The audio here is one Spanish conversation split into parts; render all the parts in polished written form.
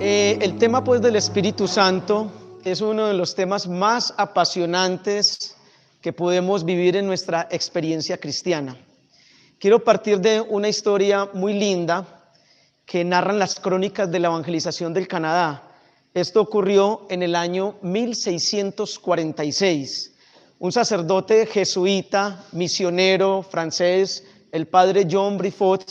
El tema pues del Espíritu Santo es uno de los temas más apasionantes que podemos vivir en nuestra experiencia cristiana. Quiero partir de una historia muy linda que narran las crónicas de la evangelización del Canadá. Esto ocurrió en el año 1646. Un sacerdote jesuita, misionero francés, el padre John Briffaut,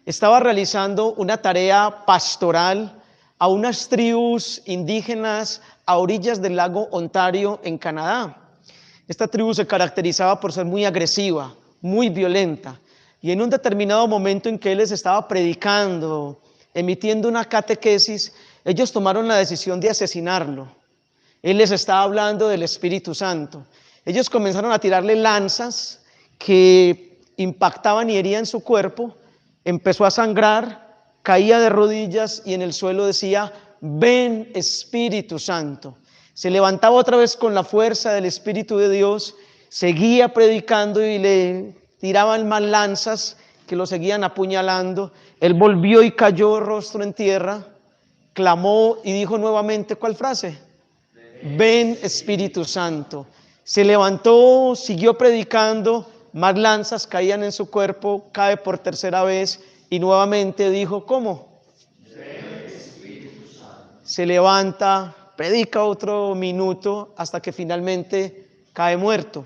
estaba realizando una tarea pastoral a unas tribus indígenas a orillas del lago Ontario en Canadá. Esta tribu se caracterizaba por ser muy agresiva, muy violenta, y en un determinado momento en que él les estaba predicando, emitiendo una catequesis, ellos tomaron la decisión de asesinarlo. Él les estaba hablando del Espíritu Santo. Ellos comenzaron a tirarle lanzas que impactaban y herían su cuerpo. Empezó a sangrar, caía de rodillas y en el suelo decía: ven Espíritu Santo. Se levantaba otra vez con la fuerza del Espíritu de Dios, seguía predicando y le tiraban más lanzas que lo seguían apuñalando. Él volvió y cayó rostro en tierra, clamó y dijo nuevamente, ¿cuál frase? Ven Espíritu Santo. Se levantó, siguió predicando, más lanzas caían en su cuerpo, cae por tercera vez y nuevamente dijo, ¿cómo? Ven Espíritu Santo. Se levanta, predica otro minuto hasta que finalmente cae muerto.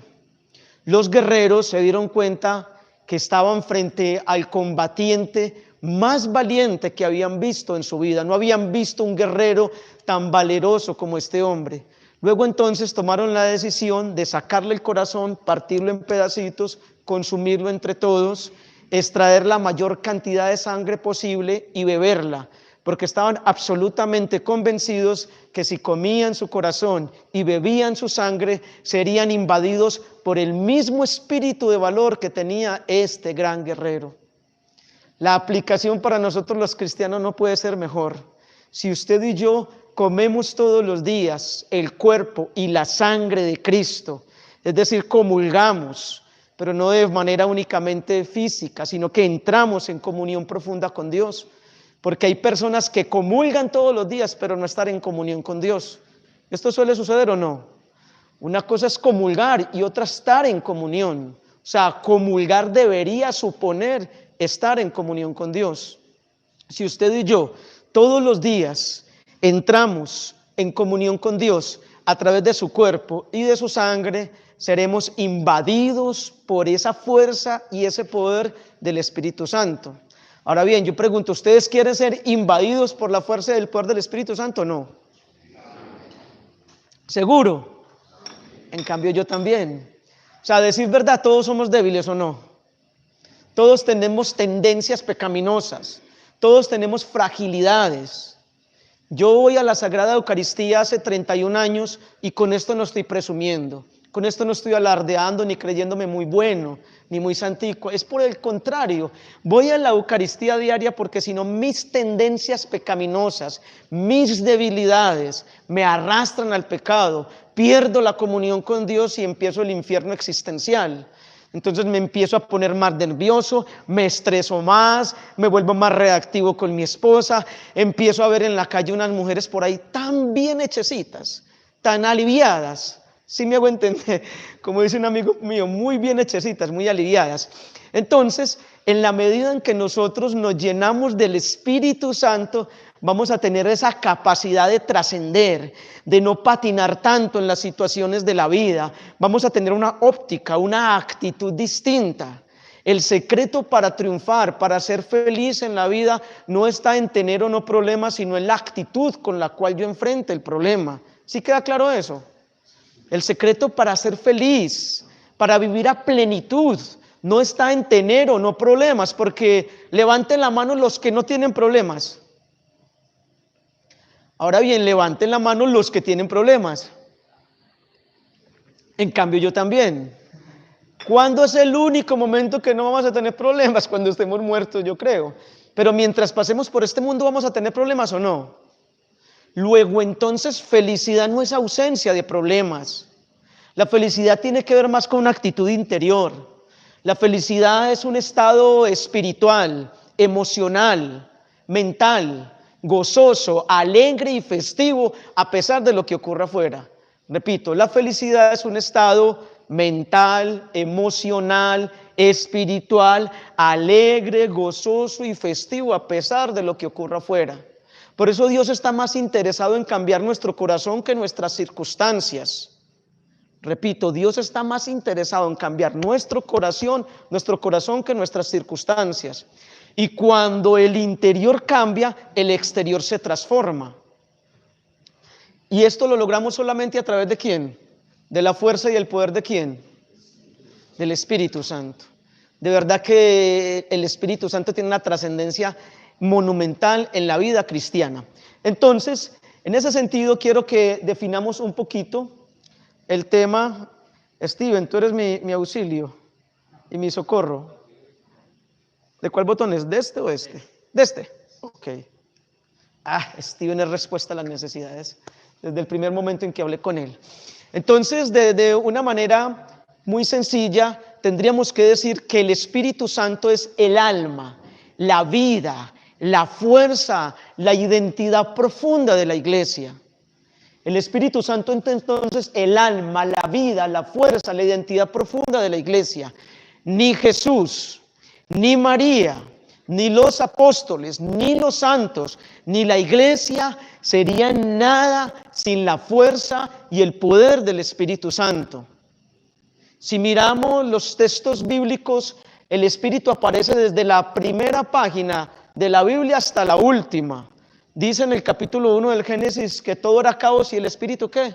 Los guerreros se dieron cuenta que estaban frente al combatiente más valiente que habían visto en su vida. No habían visto un guerrero tan valeroso como este hombre. Luego entonces tomaron la decisión de sacarle el corazón, partirlo en pedacitos, consumirlo entre todos, extraer la mayor cantidad de sangre posible y beberla, porque estaban absolutamente convencidos que si comían su corazón y bebían su sangre, serían invadidos por el mismo espíritu de valor que tenía este gran guerrero. La aplicación para nosotros los cristianos no puede ser mejor. Si usted y yo comemos todos los días el cuerpo y la sangre de Cristo, es decir, comulgamos, pero no de manera únicamente física, sino que entramos en comunión profunda con Dios, porque hay personas que comulgan todos los días, pero no estar en comunión con Dios. ¿Esto suele suceder o no? Una cosa es comulgar y otra estar en comunión. O sea, comulgar debería suponer estar en comunión con Dios. Si usted y yo todos los días entramos en comunión con Dios a través de su cuerpo y de su sangre, seremos invadidos por esa fuerza y ese poder del Espíritu Santo. Ahora bien, yo pregunto, ¿ustedes quieren ser invadidos por la fuerza y el poder del Espíritu Santo o no? ¿Seguro? En cambio yo también. O sea, decir verdad, todos somos débiles o no. Todos tenemos tendencias pecaminosas, todos tenemos fragilidades. Yo voy a la Sagrada Eucaristía hace 31 años y con esto no estoy presumiendo, con esto no estoy alardeando ni creyéndome muy bueno, ni muy santico. Es por el contrario, voy a la Eucaristía diaria porque si no mis tendencias pecaminosas, mis debilidades me arrastran al pecado, pierdo la comunión con Dios y empiezo el infierno existencial. Entonces me empiezo a poner más nervioso, me estreso más, me vuelvo más reactivo con mi esposa, empiezo a ver en la calle unas mujeres por ahí tan bien hechecitas, tan aliviadas, ¿sí me hago entender? Como dice un amigo mío, muy bien hechecitas, muy aliviadas. Entonces, en la medida en que nosotros nos llenamos del Espíritu Santo, vamos a tener esa capacidad de trascender, de no patinar tanto en las situaciones de la vida. Vamos a tener una óptica, una actitud distinta. El secreto para triunfar, para ser feliz en la vida, no está en tener o no problemas, sino en la actitud con la cual yo enfrente el problema. ¿Sí queda claro eso? El secreto para ser feliz, para vivir a plenitud, no está en tener o no problemas, porque levanten la mano los que no tienen problemas. Ahora bien, levanten la mano los que tienen problemas. En cambio, yo también. ¿Cuándo es el único momento que no vamos a tener problemas? Cuando estemos muertos, yo creo. Pero mientras pasemos por este mundo, ¿vamos a tener problemas o no? Luego, entonces, felicidad no es ausencia de problemas. La felicidad tiene que ver más con una actitud interior. La felicidad es un estado espiritual, emocional, mental. gozoso, alegre y festivo a pesar de lo que ocurra afuera. Repito, la felicidad es un estado mental, emocional, espiritual, alegre, gozoso y festivo a pesar de lo que ocurra afuera. Por eso Dios está más interesado en cambiar nuestro corazón que nuestras circunstancias. Repito, Dios está más interesado en cambiar nuestro corazón que nuestras circunstancias. Y cuando el interior cambia, el exterior se transforma. Y esto lo logramos solamente a través de ¿quién? De la fuerza y el poder de ¿quién? Del Espíritu Santo. De verdad que el Espíritu Santo tiene una trascendencia monumental en la vida cristiana. Entonces, en ese sentido quiero que definamos un poquito el tema. Steven, tú eres mi auxilio y mi socorro. ¿De cuál botón es? ¿De este o este? De este. Ok. Steven es respuesta a las necesidades desde el primer momento en que hablé con él. Entonces, de una manera muy sencilla, tendríamos que decir que el Espíritu Santo es el alma, la vida, la fuerza, la identidad profunda de la iglesia. El Espíritu Santo es entonces el alma, la vida, la fuerza, la identidad profunda de la iglesia. Ni Jesús, ni María, ni los apóstoles, ni los santos, ni la iglesia serían nada sin la fuerza y el poder del Espíritu Santo. Si miramos los textos bíblicos, el Espíritu aparece desde la primera página de la Biblia hasta la última. Dice en el capítulo 1 del Génesis que todo era caos y el Espíritu ¿qué?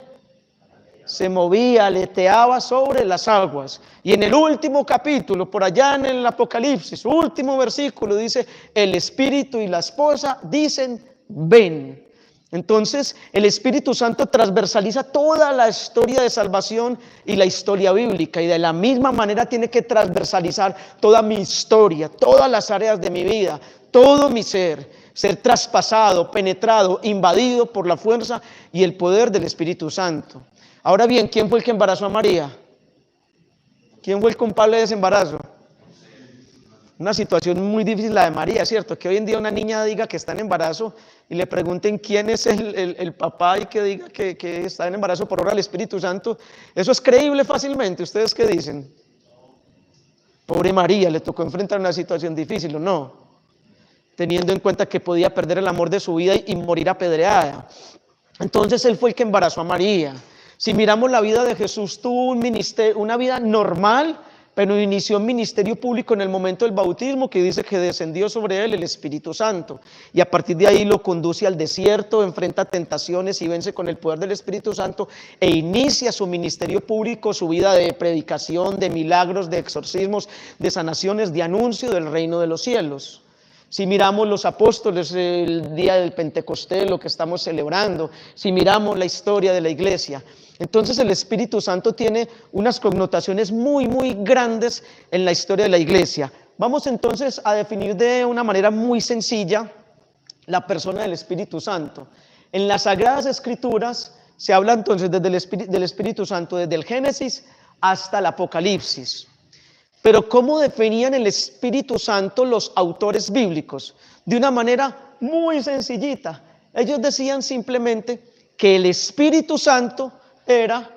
Se movía, aleteaba sobre las aguas. Y en el último capítulo, por allá en el Apocalipsis, último versículo, dice, el Espíritu y la esposa dicen, ven. Entonces, el Espíritu Santo transversaliza toda la historia de salvación y la historia bíblica. Y de la misma manera tiene que transversalizar toda mi historia, todas las áreas de mi vida, todo mi ser traspasado, penetrado, invadido por la fuerza y el poder del Espíritu Santo. Ahora bien, ¿quién fue el que embarazó a María? ¿Quién fue el culpable de ese embarazo? Una situación muy difícil la de María, ¿cierto? Que hoy en día una niña diga que está en embarazo y le pregunten quién es el papá y que diga que está en embarazo por obra del Espíritu Santo. Eso es creíble fácilmente. ¿Ustedes qué dicen? Pobre María, le tocó enfrentar una situación difícil, ¿o no? Teniendo en cuenta que podía perder el amor de su vida y morir apedreada. Entonces él fue el que embarazó a María. Si miramos la vida de Jesús, tuvo un ministerio, una vida normal, pero inició un ministerio público en el momento del bautismo, que dice que descendió sobre él el Espíritu Santo. Y a partir de ahí lo conduce al desierto, enfrenta tentaciones y vence con el poder del Espíritu Santo e inicia su ministerio público, su vida de predicación, de milagros, de exorcismos, de sanaciones, de anuncio del reino de los cielos. Si miramos los apóstoles, el día del Pentecostés, lo que estamos celebrando, si miramos la historia de la iglesia, entonces el Espíritu Santo tiene unas connotaciones muy, muy grandes en la historia de la iglesia. Vamos entonces a definir de una manera muy sencilla la persona del Espíritu Santo. En las Sagradas Escrituras se habla entonces desde del Espíritu Santo, desde el Génesis hasta el Apocalipsis. Pero ¿cómo definían el Espíritu Santo los autores bíblicos? De una manera muy sencillita. Ellos decían simplemente que el Espíritu Santo era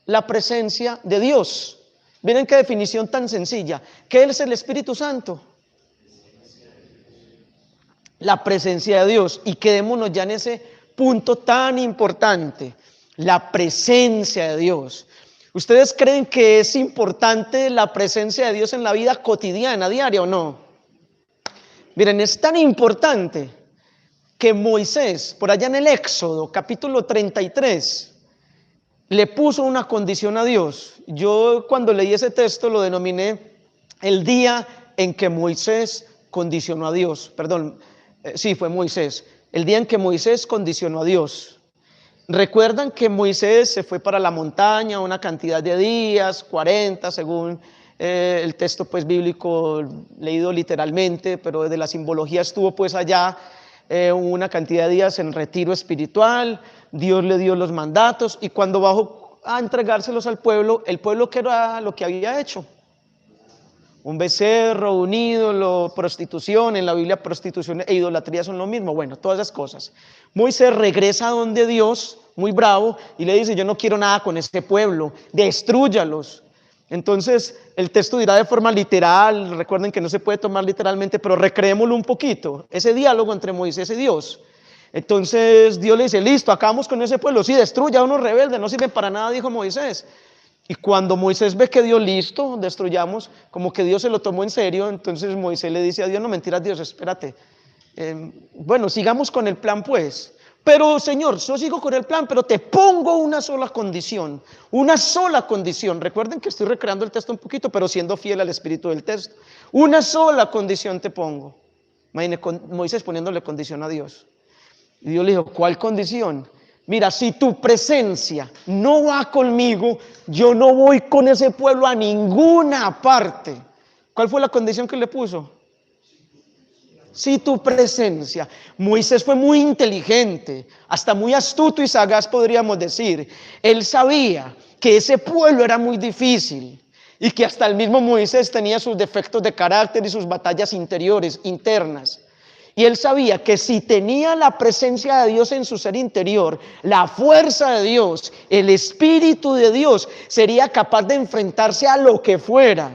la presencia de Dios. Miren qué definición tan sencilla. ¿Qué es el Espíritu Santo? La presencia de Dios. Y quedémonos ya en ese punto tan importante. La presencia de Dios. ¿Ustedes creen que es importante la presencia de Dios en la vida cotidiana, diaria o no? Miren, es tan importante que Moisés, por allá en el Éxodo, capítulo 33, le puso una condición a Dios. Yo cuando leí ese texto lo denominé el día en que Moisés condicionó a Dios. Perdón, sí, fue Moisés. El día en que Moisés condicionó a Dios. Recuerdan que Moisés se fue para la montaña una cantidad de días, 40 según el texto pues bíblico leído literalmente, pero desde la simbología estuvo pues allá una cantidad de días en retiro espiritual. Dios le dio los mandatos y cuando bajó a entregárselos al pueblo, el pueblo ¿qué era lo que había hecho? Un becerro, un ídolo, prostitución, en la Biblia prostitución e idolatría son lo mismo, bueno, todas esas cosas. Moisés regresa a donde Dios, muy bravo, y le dice, yo no quiero nada con este pueblo, destrúyalos. Entonces el texto dirá de forma literal, recuerden que no se puede tomar literalmente, pero recreémoslo un poquito, ese diálogo entre Moisés y Dios. Entonces Dios le dice, listo, acabamos con ese pueblo, sí, destruya a unos rebeldes, no sirven para nada, dijo Moisés. Y cuando Moisés ve que Dios, listo, destruyamos, como que Dios se lo tomó en serio, entonces Moisés le dice a Dios, no mentiras Dios, espérate, bueno, sigamos con el plan pues. Pero Señor, yo sigo con el plan, pero te pongo una sola condición, una sola condición. Recuerden que estoy recreando el texto un poquito, pero siendo fiel al espíritu del texto. Una sola condición te pongo. Imagínate Moisés poniéndole condición a Dios. Y Dios le dijo, ¿cuál condición? Mira, si tu presencia no va conmigo, yo no voy con ese pueblo a ninguna parte. ¿Cuál fue la condición que le puso? Si tu presencia. Moisés fue muy inteligente, hasta muy astuto y sagaz podríamos decir. Él sabía que ese pueblo era muy difícil y que hasta el mismo Moisés tenía sus defectos de carácter y sus batallas interiores, internas. Y él sabía que si tenía la presencia de Dios en su ser interior, la fuerza de Dios, el Espíritu de Dios, sería capaz de enfrentarse a lo que fuera.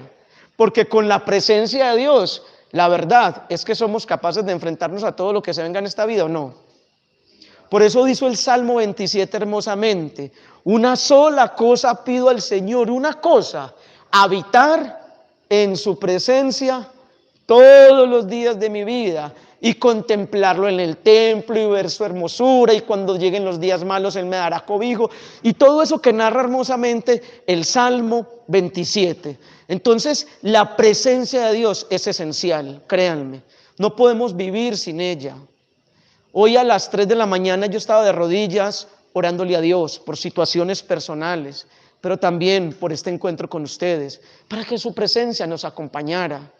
Porque con la presencia de Dios, la verdad es que somos capaces de enfrentarnos a todo lo que se venga en esta vida, ¿o no? Por eso dice el Salmo 27 hermosamente, una sola cosa pido al Señor, una cosa, habitar en su presencia todos los días de mi vida y contemplarlo en el templo y ver su hermosura, y cuando lleguen los días malos Él me dará cobijo, y todo eso que narra hermosamente el Salmo 27. Entonces la presencia de Dios es esencial, créanme, no podemos vivir sin ella. Hoy a las 3 de la mañana yo estaba de rodillas orándole a Dios por situaciones personales, pero también por este encuentro con ustedes, para que su presencia nos acompañara.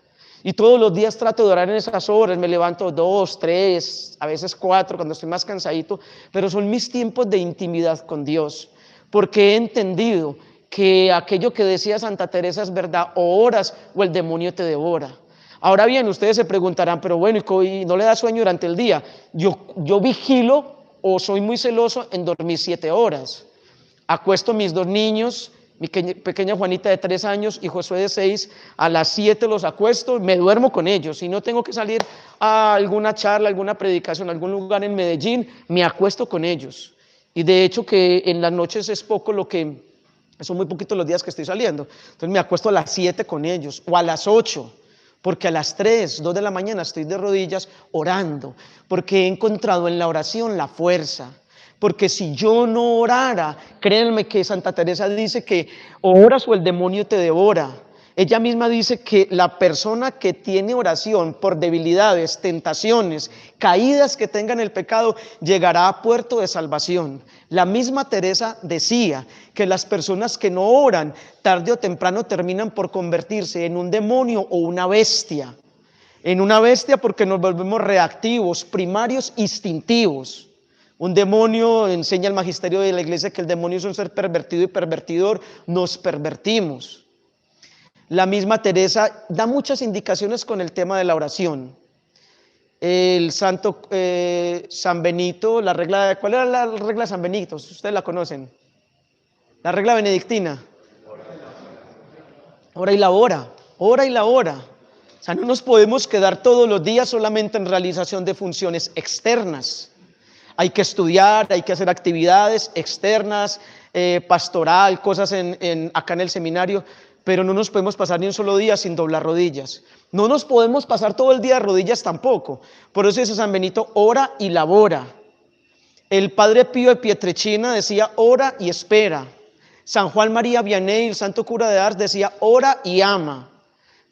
Y todos los días trato de orar en esas horas, me levanto 2, 3, a veces 4 cuando estoy más cansadito, pero son mis tiempos de intimidad con Dios, porque he entendido que aquello que decía Santa Teresa es verdad, o oras o el demonio te devora. Ahora bien, ustedes se preguntarán, pero bueno, ¿y no le da sueño durante el día? Yo vigilo o soy muy celoso en dormir 7 horas. Acuesto a mis 2 niños, mi pequeña Juanita de 3 años y Josué de 6, a las 7 los acuesto, me duermo con ellos. Si no tengo que salir a alguna charla, alguna predicación, a algún lugar en Medellín, me acuesto con ellos. Y de hecho que en las noches es poco son muy poquitos los días que estoy saliendo. Entonces me acuesto a las 7 con ellos o a las 8. Porque a las 3, 2 de la mañana estoy de rodillas orando, porque he encontrado en la oración la fuerza. Porque si yo no orara, créanme que Santa Teresa dice que o oras o el demonio te devora. Ella misma dice que la persona que tiene oración por debilidades, tentaciones, caídas que tenga en el pecado, llegará a puerto de salvación. La misma Teresa decía que las personas que no oran, tarde o temprano terminan por convertirse en un demonio o una bestia. En una bestia porque nos volvemos reactivos, primarios, instintivos. Un demonio, enseña el magisterio de la iglesia que el demonio es un ser pervertido y pervertidor, nos pervertimos. La misma Teresa da muchas indicaciones con el tema de la oración. El santo San Benito, ¿cuál era la regla de San Benito? Ustedes la conocen. La regla benedictina. Ora y la hora, ora y la hora. O sea, no nos podemos quedar todos los días solamente en realización de funciones externas. Hay que estudiar, hay que hacer actividades externas, pastoral, cosas acá en el seminario, pero no nos podemos pasar ni un solo día sin doblar rodillas. No nos podemos pasar todo el día de rodillas tampoco. Por eso dice San Benito, ora y labora. El Padre Pío de Pietrelcina decía, ora y espera. San Juan María Vianney, el santo cura de Ars, decía, ora y ama.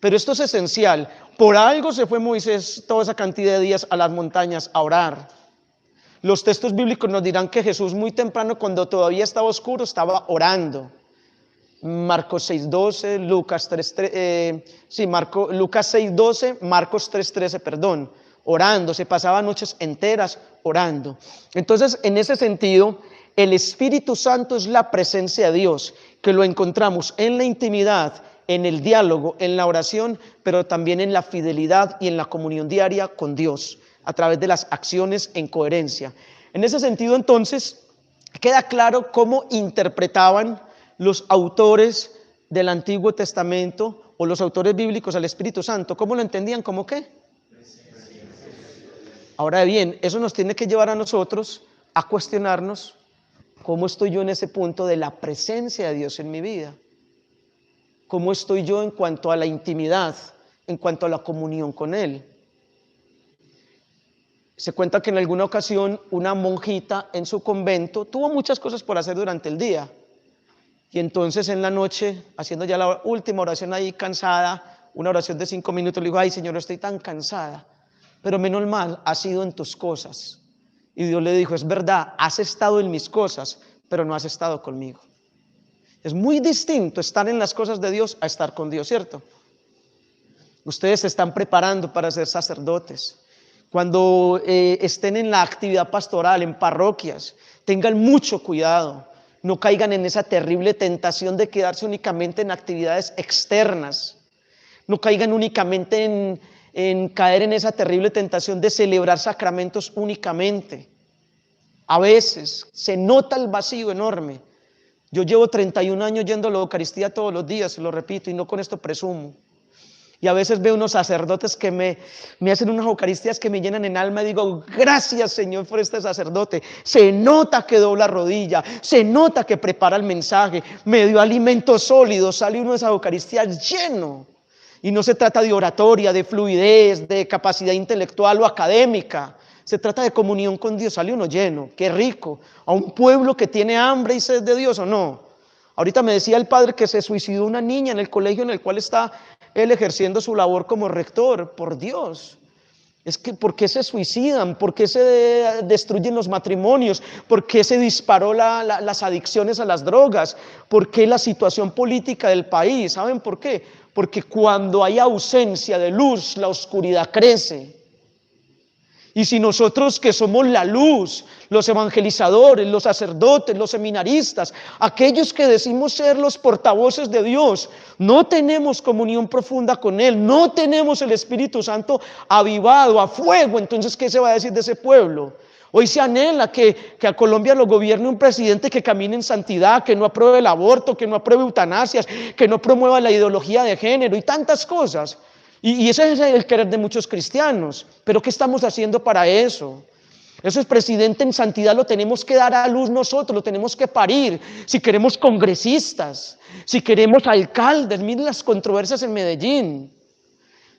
Pero esto es esencial. Por algo se fue Moisés toda esa cantidad de días a las montañas a orar. Los textos bíblicos nos dirán que Jesús muy temprano, cuando todavía estaba oscuro, estaba orando. Marcos 6:12, Lucas 6:12, Marcos 3:13, perdón, orando, se pasaba noches enteras orando. Entonces, en ese sentido, el Espíritu Santo es la presencia de Dios, que lo encontramos en la intimidad, en el diálogo, en la oración, pero también en la fidelidad y en la comunión diaria con Dios, a través de las acciones en coherencia. En ese sentido, entonces, queda claro cómo interpretaban los autores del Antiguo Testamento o los autores bíblicos al Espíritu Santo. ¿Cómo lo entendían? ¿Cómo qué? Ahora bien, eso nos tiene que llevar a nosotros a cuestionarnos cómo estoy yo en ese punto de la presencia de Dios en mi vida. ¿Cómo estoy yo en cuanto a la intimidad, en cuanto a la comunión con Él? Se cuenta que en alguna ocasión una monjita en su convento tuvo muchas cosas por hacer durante el día. Y entonces en la noche, haciendo ya la última oración ahí cansada, una oración de 5 minutos, le dijo: ay, Señor, estoy tan cansada, pero menos mal, has sido en tus cosas. Y Dios le dijo: es verdad, has estado en mis cosas, pero no has estado conmigo. Es muy distinto estar en las cosas de Dios a estar con Dios, ¿cierto? Ustedes se están preparando para ser sacerdotes. Cuando estén en la actividad pastoral, en parroquias, tengan mucho cuidado. No caigan en esa terrible tentación de quedarse únicamente en actividades externas. No caigan únicamente en caer en esa terrible tentación de celebrar sacramentos únicamente. A veces se nota el vacío enorme. Yo llevo 31 años yendo a la Eucaristía todos los días, lo repito, y no con esto presumo. Y a veces veo unos sacerdotes que me hacen unas Eucaristías que me llenan en alma y digo: gracias, Señor, por este sacerdote. Se nota que dobla rodilla, se nota que prepara el mensaje, me dio alimento sólido, sale uno de esas Eucaristías lleno. Y no se trata de oratoria, de fluidez, de capacidad intelectual o académica. Se trata de comunión con Dios, sale uno lleno, qué rico. A un pueblo que tiene hambre y sed de Dios, ¿o no? Ahorita me decía el padre que se suicidó una niña en el colegio en el cual está él ejerciendo su labor como rector. Por Dios, es que ¿por qué se suicidan? ¿Por qué se destruyen los matrimonios? ¿Por qué se disparó las adicciones a las drogas? ¿Por qué la situación política del país? ¿Saben por qué? Porque cuando hay ausencia de luz, la oscuridad crece. Y si nosotros, que somos la luz, los evangelizadores, los sacerdotes, los seminaristas, aquellos que decimos ser los portavoces de Dios, no tenemos comunión profunda con Él, no tenemos el Espíritu Santo avivado a fuego, entonces ¿qué se va a decir de ese pueblo? Hoy se anhela que a Colombia lo gobierne un presidente que camine en santidad, que no apruebe el aborto, que no apruebe eutanasias, que no promueva la ideología de género y tantas cosas. Y ese es el querer de muchos cristianos. Pero ¿qué estamos haciendo para eso? Ese presidente en santidad lo tenemos que dar a luz nosotros, lo tenemos que parir. Si queremos congresistas, si queremos alcaldes, miren las controversias en Medellín.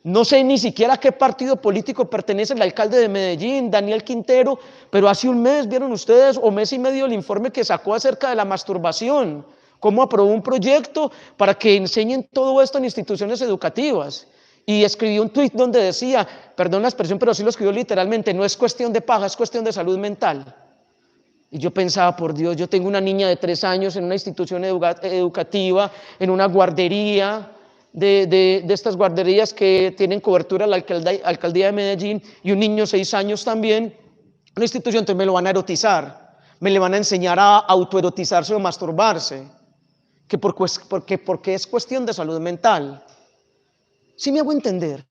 No sé ni siquiera a qué partido político pertenece el alcalde de Medellín, Daniel Quintero, pero hace un mes, vieron ustedes, o mes y medio, el informe que sacó acerca de la masturbación, cómo aprobó un proyecto para que enseñen todo esto en instituciones educativas. Y escribió un tuit donde decía, perdón la expresión, pero sí lo escribió literalmente: no es cuestión de paga, es cuestión de salud mental. Y yo pensaba, por Dios, yo tengo una niña de 3 años en una institución educativa, en una guardería, de estas guarderías que tienen cobertura la alcaldía de Medellín, y un niño de 6 años también, una institución. Entonces me lo van a erotizar, me le van a enseñar a autoerotizarse o masturbarse, porque es cuestión de salud mental. ¿Sí me hago entender?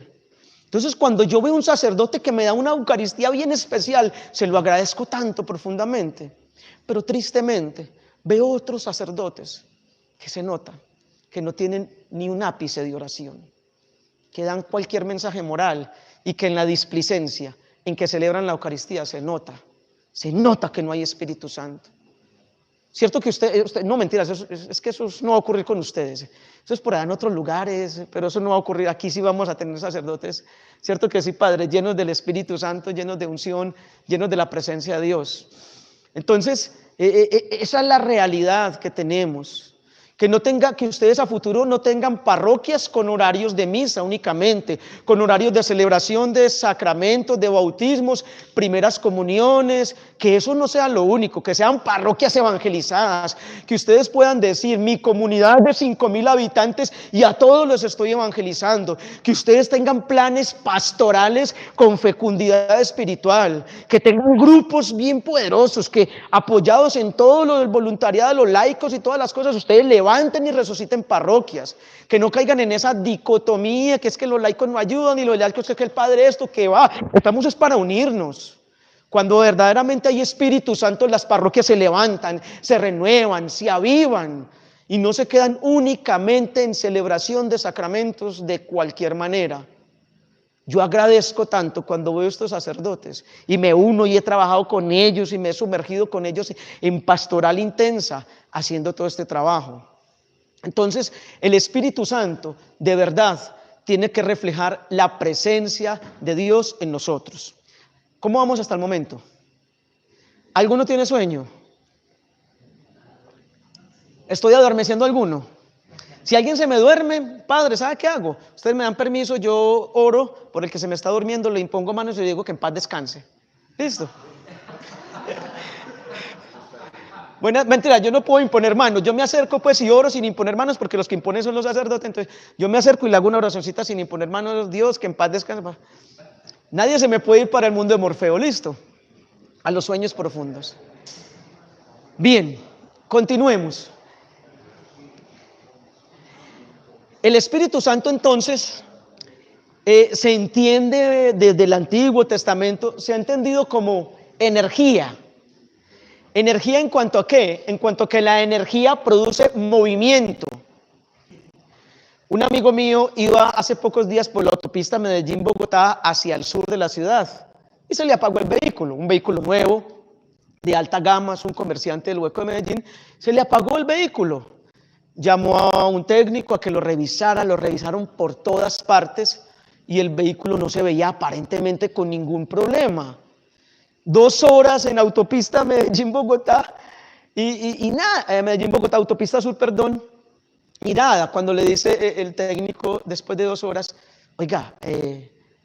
Entonces, cuando yo veo un sacerdote que me da una Eucaristía bien especial, se lo agradezco tanto profundamente. Pero tristemente veo otros sacerdotes que se nota que no tienen ni un ápice de oración, que dan cualquier mensaje moral, y que en la displicencia en que celebran la Eucaristía se nota que no hay Espíritu Santo. Cierto que usted no, mentiras, es que eso no va a ocurrir con ustedes. Eso es por allá en otros lugares, pero eso no va a ocurrir. Aquí sí vamos a tener sacerdotes, cierto que sí, Padre, llenos del Espíritu Santo, llenos de unción, llenos de la presencia de Dios. Entonces, esa es la realidad que tenemos. Que ustedes a futuro no tengan parroquias con horarios de misa únicamente, con horarios de celebración de sacramentos, de bautismos, primeras comuniones, que eso no sea lo único, que sean parroquias evangelizadas, que ustedes puedan decir: mi comunidad de 5,000 habitantes y a todos los estoy evangelizando, que ustedes tengan planes pastorales con fecundidad espiritual, que tengan grupos bien poderosos, que apoyados en todo lo del voluntariado, los laicos y todas las cosas, ustedes levanten levanten y resuciten parroquias, que no caigan en esa dicotomía que es que los laicos no ayudan y los laicos es que el padre esto, que va, estamos es para unirnos. Cuando verdaderamente hay Espíritu Santo, las parroquias se levantan, se renuevan, se avivan y no se quedan únicamente en celebración de sacramentos de cualquier manera. Yo agradezco tanto cuando veo estos sacerdotes y me uno y he trabajado con ellos y me he sumergido con ellos en pastoral intensa haciendo todo este trabajo. Entonces, el Espíritu Santo de verdad tiene que reflejar la presencia de Dios en nosotros. ¿Cómo vamos hasta el momento? ¿Alguno tiene sueño? ¿Estoy adormeciendo a alguno? Si alguien se me duerme, padre, ¿sabe qué hago? Ustedes me dan permiso, yo oro por el que se me está durmiendo, le impongo manos y le digo que en paz descanse. ¿Listo? Bueno, mentira, yo no puedo imponer manos, yo me acerco pues y oro sin imponer manos porque los que imponen son los sacerdotes, entonces yo me acerco y le hago una oracioncita sin imponer manos, Dios, que en paz descanse. Nadie se me puede ir para el mundo de Morfeo, ¿listo? A los sueños profundos. Bien, continuemos. El Espíritu Santo entonces se entiende desde el Antiguo Testamento, se ha entendido como energía. ¿Energía en cuanto a qué? En cuanto a que la energía produce movimiento. Un amigo mío iba hace pocos días por la autopista Medellín-Bogotá hacia el sur de la ciudad y se le apagó el vehículo, un vehículo nuevo, de alta gama, es un comerciante del Hueco de Medellín, se le apagó el vehículo. Llamó a un técnico a que lo revisara, lo revisaron por todas partes y el vehículo no se veía aparentemente con ningún problema. 2 horas en autopista Medellín-Bogotá y nada, Medellín-Bogotá, autopista sur, perdón, y nada, cuando le dice el técnico después de 2 horas, oiga,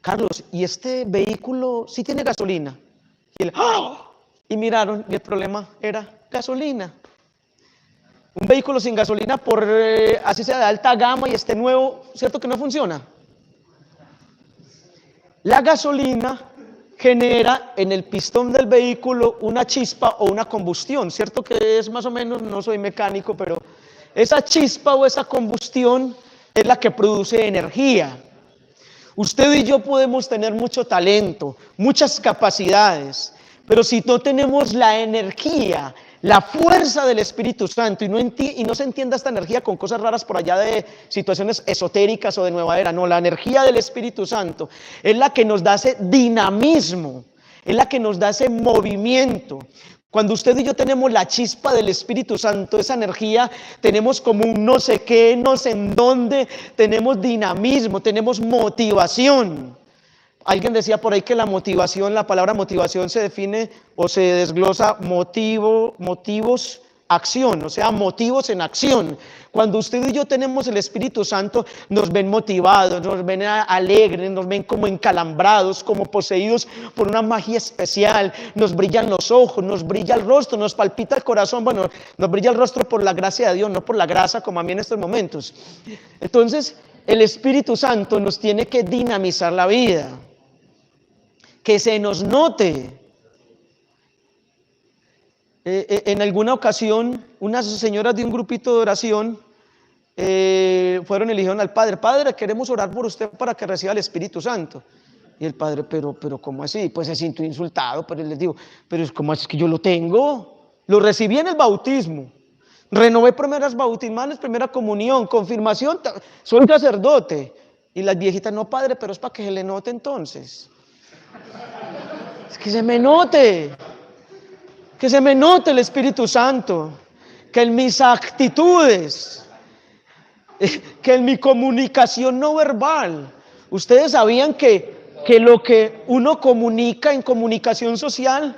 Carlos, ¿y este vehículo sí tiene gasolina? Y él, ¡oh! Y miraron y el problema era gasolina. Un vehículo sin gasolina, por así sea de alta gama y esté nuevo, ¿cierto que no funciona? La gasolina genera en el pistón del vehículo una chispa o una combustión, ¿cierto que es más o menos? No soy mecánico, pero esa chispa o esa combustión es la que produce energía. Usted y yo podemos tener mucho talento, muchas capacidades, pero si no tenemos la energía, la fuerza del Espíritu Santo y no se entienda esta energía con cosas raras por allá de situaciones esotéricas o de nueva era, no, la energía del Espíritu Santo es la que nos da ese dinamismo, es la que nos da ese movimiento. Cuando usted y yo tenemos la chispa del Espíritu Santo, esa energía, tenemos como un no sé qué, no sé en dónde, tenemos dinamismo, tenemos motivación. Alguien decía por ahí que la motivación, la palabra motivación se define o se desglosa motivos, acción, o sea, motivos en acción. Cuando usted y yo tenemos el Espíritu Santo, nos ven motivados, nos ven alegres, nos ven como encalambrados, como poseídos por una magia especial, nos brillan los ojos, nos brilla el rostro, nos palpita el corazón, bueno, nos brilla el rostro por la gracia de Dios, no por la grasa como a mí en estos momentos. Entonces, el Espíritu Santo nos tiene que dinamizar la vida. Que se nos note. En alguna ocasión, unas señoras de un grupito de oración fueron y le dijeron al padre, padre, queremos orar por usted para que reciba el Espíritu Santo. Y el padre, pero ¿cómo así? Pues se sintió insultado, pero les digo, pero ¿cómo es que yo lo tengo? Lo recibí en el bautismo, renové primeras bautismales, primera comunión, confirmación, soy sacerdote. Y las viejitas, no padre, pero es para que se le note entonces. Es que se me note el Espíritu Santo, que en mis actitudes, que en mi comunicación no verbal, ustedes sabían que lo que uno comunica en comunicación social,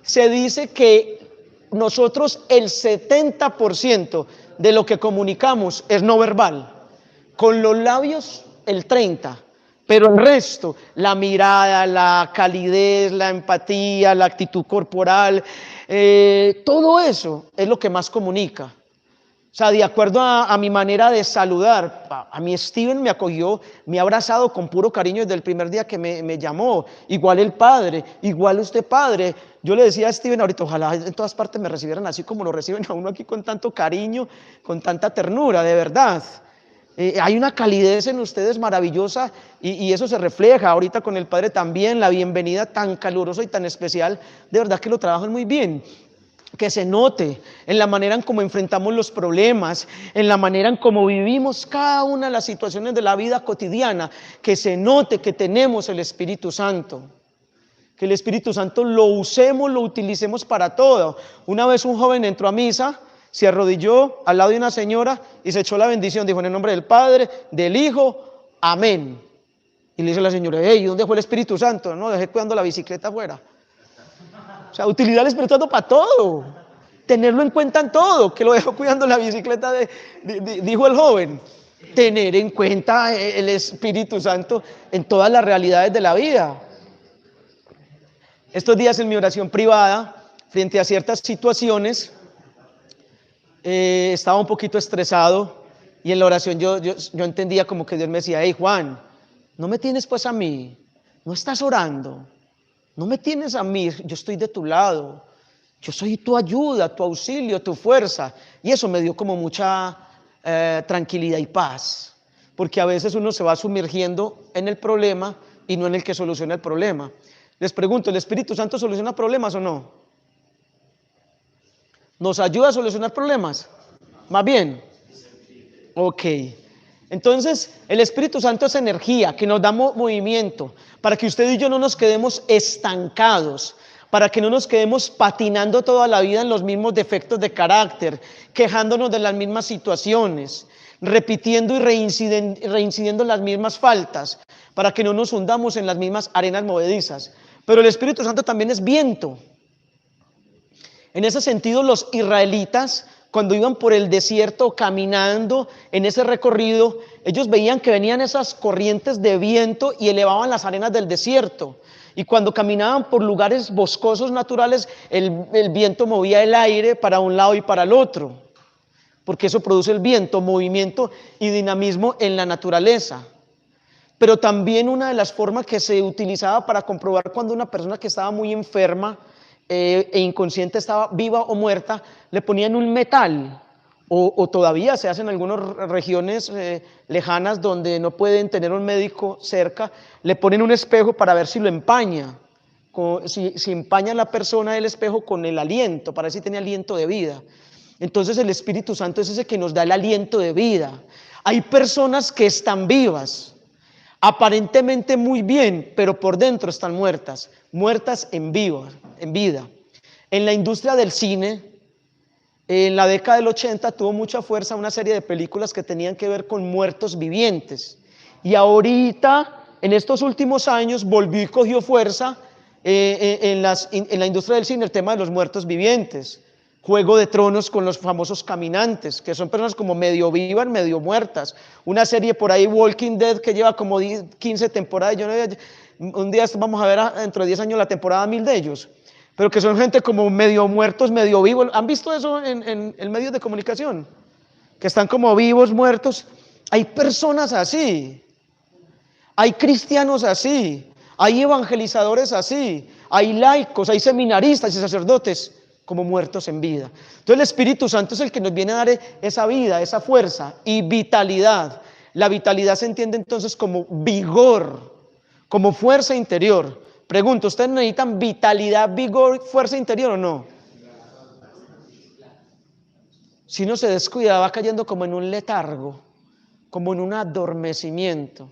se dice que nosotros el 70% de lo que comunicamos es no verbal, con los labios el 30%. Pero el resto, la mirada, la calidez, la empatía, la actitud corporal, todo eso es lo que más comunica. O sea, de acuerdo a mi manera de saludar. A mí Steven me acogió, me ha abrazado con puro cariño desde el primer día que me llamó. Igual el padre, igual usted padre. Yo le decía a Steven ahorita, ojalá en todas partes me recibieran así como lo reciben a uno aquí, con tanto cariño, con tanta ternura, de verdad. Hay una calidez en ustedes maravillosa y eso se refleja ahorita con el padre también, la bienvenida tan calurosa y tan especial. De verdad que lo trabajan muy bien. Que se note en la manera en cómo enfrentamos los problemas, en la manera en cómo vivimos cada una de las situaciones de la vida cotidiana, que se note que tenemos el Espíritu Santo, que el Espíritu Santo lo usemos, lo utilicemos para todo. Una vez un joven entró a misa, se arrodilló al lado de una señora y se echó la bendición, dijo en el nombre del Padre, del Hijo, amén. Y le dice a la señora, hey, ¿dónde fue el Espíritu Santo? No, dejé cuidando la bicicleta afuera. O sea, utilizar el Espíritu Santo para todo, tenerlo en cuenta en todo, que lo dejó cuidando la bicicleta, dijo el joven. Tener en cuenta el Espíritu Santo en todas las realidades de la vida. Estos días en mi oración privada, frente a ciertas situaciones, estaba un poquito estresado y en la oración yo entendía como que Dios me decía, hey Juan, no me tienes pues a mí, no estás orando. No me tienes a mí, yo estoy de tu lado, yo soy tu ayuda, tu auxilio, tu fuerza. Y eso me dio como mucha tranquilidad y paz, porque a veces uno se va sumergiendo en el problema y no en el que soluciona el problema. Les pregunto, ¿el Espíritu Santo soluciona problemas o no? ¿Nos ayuda a solucionar problemas? Más bien. Ok. Entonces, el Espíritu Santo es energía que nos da movimiento para que usted y yo no nos quedemos estancados, para que no nos quedemos patinando toda la vida en los mismos defectos de carácter, quejándonos de las mismas situaciones, repitiendo y reincidiendo en las mismas faltas, para que no nos hundamos en las mismas arenas movedizas. Pero el Espíritu Santo también es viento. En ese sentido, los israelitas, cuando iban por el desierto caminando en ese recorrido, ellos veían que venían esas corrientes de viento y elevaban las arenas del desierto. Y cuando caminaban por lugares boscosos naturales, el viento movía el aire para un lado y para el otro, porque eso produce el viento, movimiento y dinamismo en la naturaleza. Pero también una de las formas que se utilizaba para comprobar cuando una persona que estaba muy enferma e inconsciente estaba viva o muerta, le ponían un metal, o todavía se hace en algunas regiones lejanas donde no pueden tener un médico cerca, le ponen un espejo para ver si lo empaña, si empaña la persona el espejo con el aliento, para ver si tiene aliento de vida. Entonces el Espíritu Santo es ese que nos da el aliento de vida. Hay personas que están vivas, aparentemente muy bien, pero por dentro están muertas en vida. En la industria del cine, en la década del 80 tuvo mucha fuerza una serie de películas que tenían que ver con muertos vivientes. Y ahorita, en estos últimos años, volvió y cogió fuerza en la industria del cine el tema de los muertos vivientes. Juego de Tronos con los famosos caminantes, que son personas como medio vivas, medio muertas. Una serie por ahí, Walking Dead, que lleva como 15 temporadas. Un día vamos a ver dentro de 10 años la temporada 1000 de ellos. Pero que son gente como medio muertos, medio vivos. ¿Han visto eso en medios de comunicación? Que están como vivos, muertos. Hay personas así. Hay cristianos así. Hay evangelizadores así. Hay laicos, hay seminaristas y sacerdotes como muertos en vida. Entonces el Espíritu Santo es el que nos viene a dar esa vida, esa fuerza y vitalidad. La vitalidad se entiende entonces como vigor, como fuerza interior. Pregunto, ¿ustedes necesitan vitalidad, vigor, fuerza interior o no? Si uno se descuida va cayendo como en un letargo, como en un adormecimiento,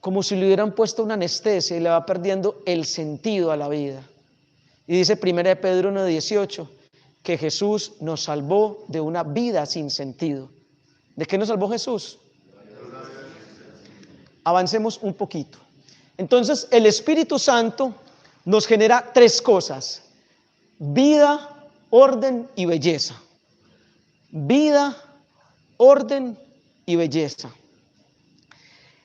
como si le hubieran puesto una anestesia y le va perdiendo el sentido a la vida. Y dice 1 Pedro 1:18 que Jesús nos salvó de una vida sin sentido. ¿De qué nos salvó Jesús? Avancemos un poquito. Entonces el Espíritu Santo nos genera tres cosas: vida, orden y belleza. Vida, orden y belleza.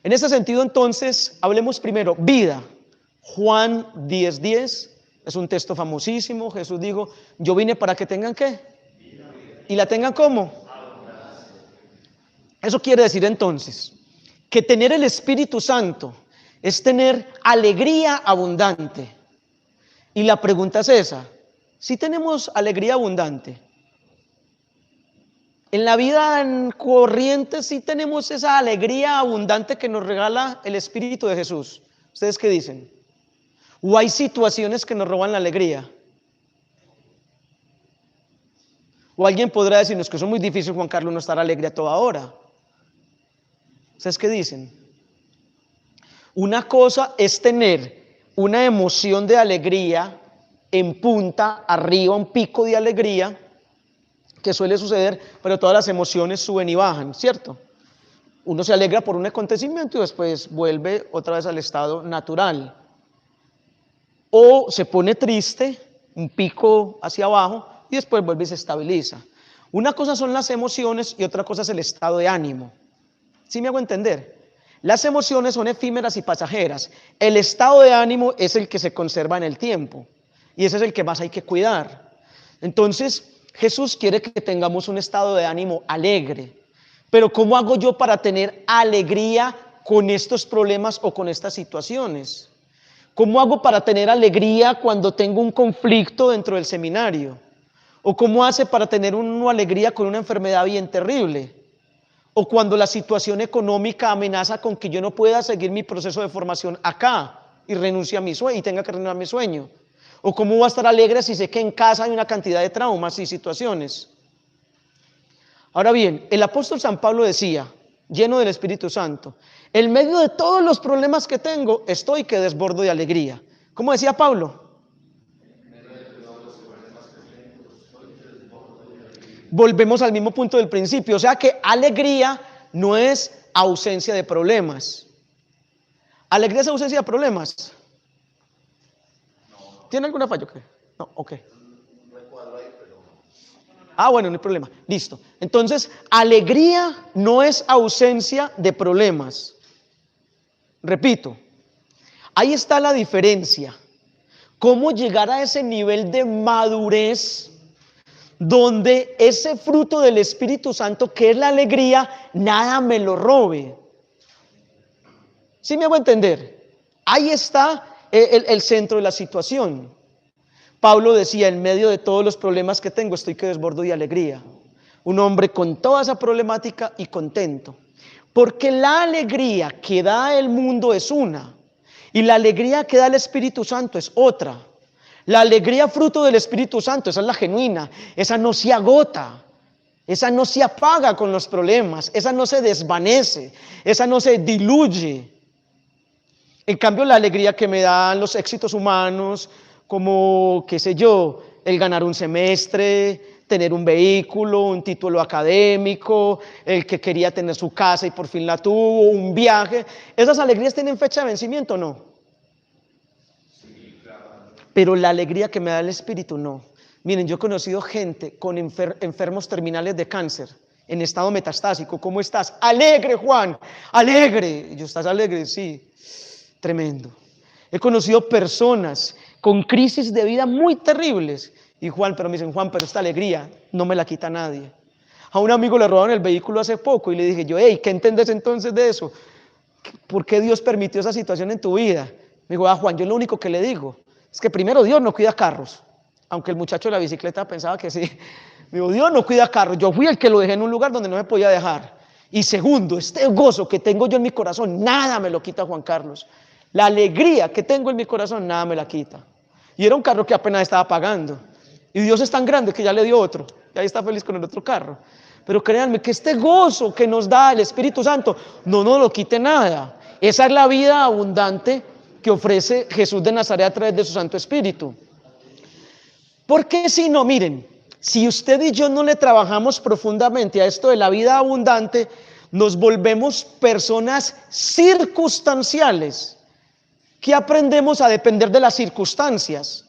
En ese sentido entonces hablemos primero vida. Juan 10:10 es un texto famosísimo. Jesús dijo, yo vine para que tengan ¿qué? y la tengan ¿cómo? Eso quiere decir entonces que tener el Espíritu Santo es tener alegría abundante. Y la pregunta es esa: si tenemos alegría abundante, en la vida en corriente, sí tenemos esa alegría abundante que nos regala el Espíritu de Jesús. ¿Ustedes qué dicen? ¿O hay situaciones que nos roban la alegría? O alguien podrá decirnos que eso es muy difícil, Juan Carlos, no estar alegre a toda hora. ¿Ustedes qué dicen? Una cosa es tener una emoción de alegría en punta, arriba, un pico de alegría, que suele suceder, pero todas las emociones suben y bajan, ¿cierto? Uno se alegra por un acontecimiento y después vuelve otra vez al estado natural. O se pone triste, un pico hacia abajo, y después vuelve y se estabiliza. Una cosa son las emociones y otra cosa es el estado de ánimo. ¿Sí me hago entender? Las emociones son efímeras y pasajeras. El estado de ánimo es el que se conserva en el tiempo. Y ese es el que más hay que cuidar. Entonces, Jesús quiere que tengamos un estado de ánimo alegre. Pero ¿cómo hago yo para tener alegría con estos problemas o con estas situaciones? ¿Cómo hago para tener alegría cuando tengo un conflicto dentro del seminario? ¿O cómo hace para tener una alegría con una enfermedad bien terrible? O cuando la situación económica amenaza con que yo no pueda seguir mi proceso de formación acá y renuncie a mi sueño y tenga que renunciar a mi sueño. O cómo voy a estar alegre si sé que en casa hay una cantidad de traumas y situaciones. Ahora bien, el apóstol San Pablo decía, lleno del Espíritu Santo, en medio de todos los problemas que tengo, estoy que desbordo de alegría. ¿Cómo decía Pablo? Volvemos al mismo punto del principio, o sea que alegría no es ausencia de problemas. ¿Alegría es ausencia de problemas? ¿Tiene alguna falla? No, ok. Bueno, no hay problema, listo. Entonces, alegría no es ausencia de problemas. Repito, ahí está la diferencia. ¿Cómo llegar a ese nivel de madurez donde ese fruto del Espíritu Santo, que es la alegría, nada me lo robe? ¿Sí me hago entender? Ahí está el centro de la situación. Pablo decía, en medio de todos los problemas que tengo, estoy que desbordo de alegría. Un hombre con toda esa problemática y contento. Porque la alegría que da el mundo es una, y la alegría que da el Espíritu Santo es otra. La alegría fruto del Espíritu Santo, esa es la genuina, esa no se agota, esa no se apaga con los problemas, esa no se desvanece, esa no se diluye. En cambio, la alegría que me dan los éxitos humanos, como, qué sé yo, el ganar un semestre, tener un vehículo, un título académico, el que quería tener su casa y por fin la tuvo, un viaje, ¿esas alegrías tienen fecha de vencimiento o no? Pero la alegría que me da el Espíritu, no. Miren, yo he conocido gente con enfermos terminales de cáncer, en estado metastásico. ¿Cómo estás? Alegre, Juan, alegre. Y yo, ¿estás alegre? Sí, tremendo. He conocido personas con crisis de vida muy terribles. Y Juan, pero me dicen, Juan, pero esta alegría no me la quita nadie. A un amigo le robaron el vehículo hace poco y le dije yo, hey, ¿qué entiendes entonces de eso? ¿Por qué Dios permitió esa situación en tu vida? Me dijo, Juan, yo lo único que le digo es que primero Dios no cuida carros, aunque el muchacho de la bicicleta pensaba que sí. Me dijo, Dios no cuida carros, yo fui el que lo dejé en un lugar donde no me podía dejar. Y segundo, este gozo que tengo yo en mi corazón, nada me lo quita Juan Carlos. La alegría que tengo en mi corazón, nada me la quita. Y era un carro que apenas estaba pagando. Y Dios es tan grande que ya le dio otro. Y ahí está feliz con el otro carro. Pero créanme que este gozo que nos da el Espíritu Santo no nos lo quite nada. Esa es la vida abundante que ofrece Jesús de Nazaret a través de su Santo Espíritu. Porque si no, miren, si usted y yo no le trabajamos profundamente a esto de la vida abundante, nos volvemos personas circunstanciales, que aprendemos a depender de las circunstancias.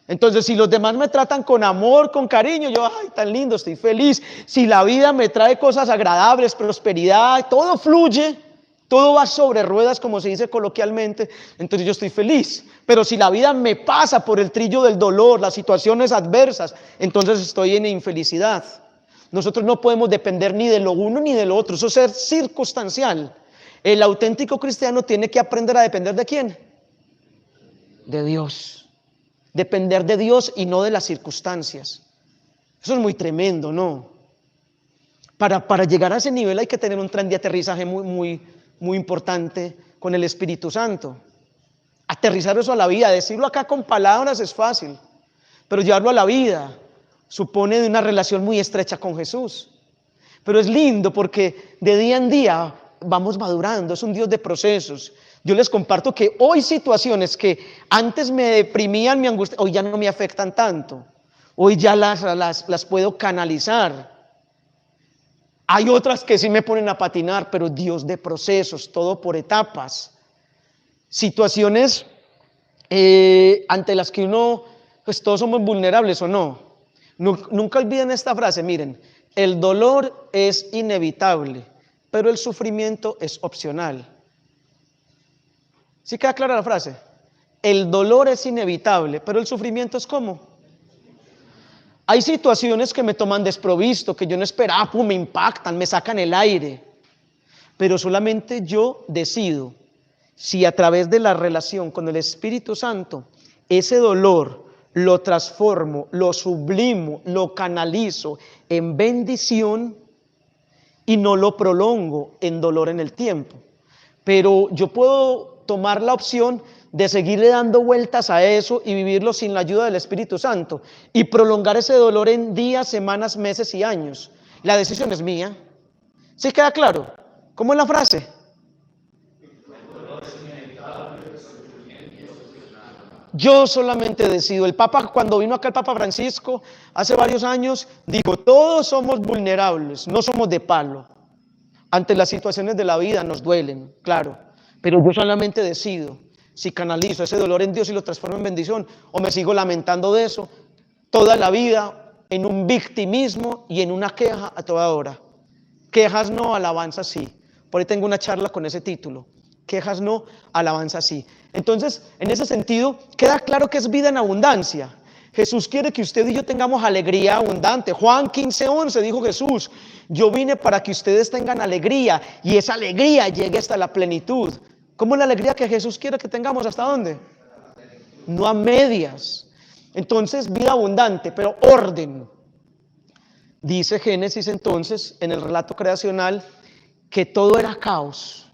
Entonces, si los demás me tratan con amor, con cariño, yo, ay, tan lindo, estoy feliz. Si la vida me trae cosas agradables, prosperidad, todo fluye, todo va sobre ruedas, como se dice coloquialmente, entonces yo estoy feliz. Pero si la vida me pasa por el trillo del dolor, las situaciones adversas, entonces estoy en infelicidad. Nosotros no podemos depender ni de lo uno ni de lo otro, eso es circunstancial. El auténtico cristiano tiene que aprender a depender ¿de quién? De Dios. Depender de Dios y no de las circunstancias. Eso es muy tremendo, ¿no? Para llegar a ese nivel hay que tener un tren de aterrizaje muy importante con el Espíritu Santo. Aterrizar eso a la vida, decirlo acá con palabras es fácil, pero llevarlo a la vida supone de una relación muy estrecha con Jesús. Pero es lindo porque de día en día vamos madurando, es un Dios de procesos. Yo les comparto que hoy situaciones que antes me deprimían, me angustiaban, hoy ya no me afectan tanto. Hoy ya las puedo canalizar. Hay otras que sí me ponen a patinar, pero Dios de procesos, todo por etapas. Situaciones ante las que uno, pues todos somos vulnerables o no. Nunca olviden esta frase, miren, el dolor es inevitable, pero el sufrimiento es opcional. ¿Sí queda clara la frase? El dolor es inevitable, pero el sufrimiento es ¿cómo? Hay situaciones que me toman desprovisto, que yo no esperaba, me impactan, me sacan el aire, pero solamente yo decido si a través de la relación con el Espíritu Santo, ese dolor lo transformo, lo sublimo, lo canalizo en bendición y no lo prolongo en dolor en el tiempo. Pero yo puedo tomar la opción de seguirle dando vueltas a eso y vivirlo sin la ayuda del Espíritu Santo y prolongar ese dolor en días, semanas, meses y años. La decisión es mía. ¿Sí queda claro? ¿Cómo es la frase? Yo solamente decido. El Papa, cuando vino acá el Papa Francisco hace varios años, dijo, todos somos vulnerables, no somos de palo. Ante las situaciones de la vida nos duelen, claro, pero yo solamente decido si canalizo ese dolor en Dios y lo transformo en bendición, o me sigo lamentando de eso toda la vida en un victimismo y en una queja a toda hora. Quejas no, alabanza sí. Por ahí tengo una charla con ese título. Quejas no, alabanza sí. Entonces, en ese sentido, queda claro que es vida en abundancia. Jesús quiere que usted y yo tengamos alegría abundante. Juan 15:11 dijo Jesús, yo vine para que ustedes tengan alegría y esa alegría llegue hasta la plenitud. ¿Cómo es la alegría que Jesús quiere que tengamos? ¿Hasta dónde? No a medias. Entonces, vida abundante, pero orden. Dice Génesis entonces, en el relato creacional, que todo era caos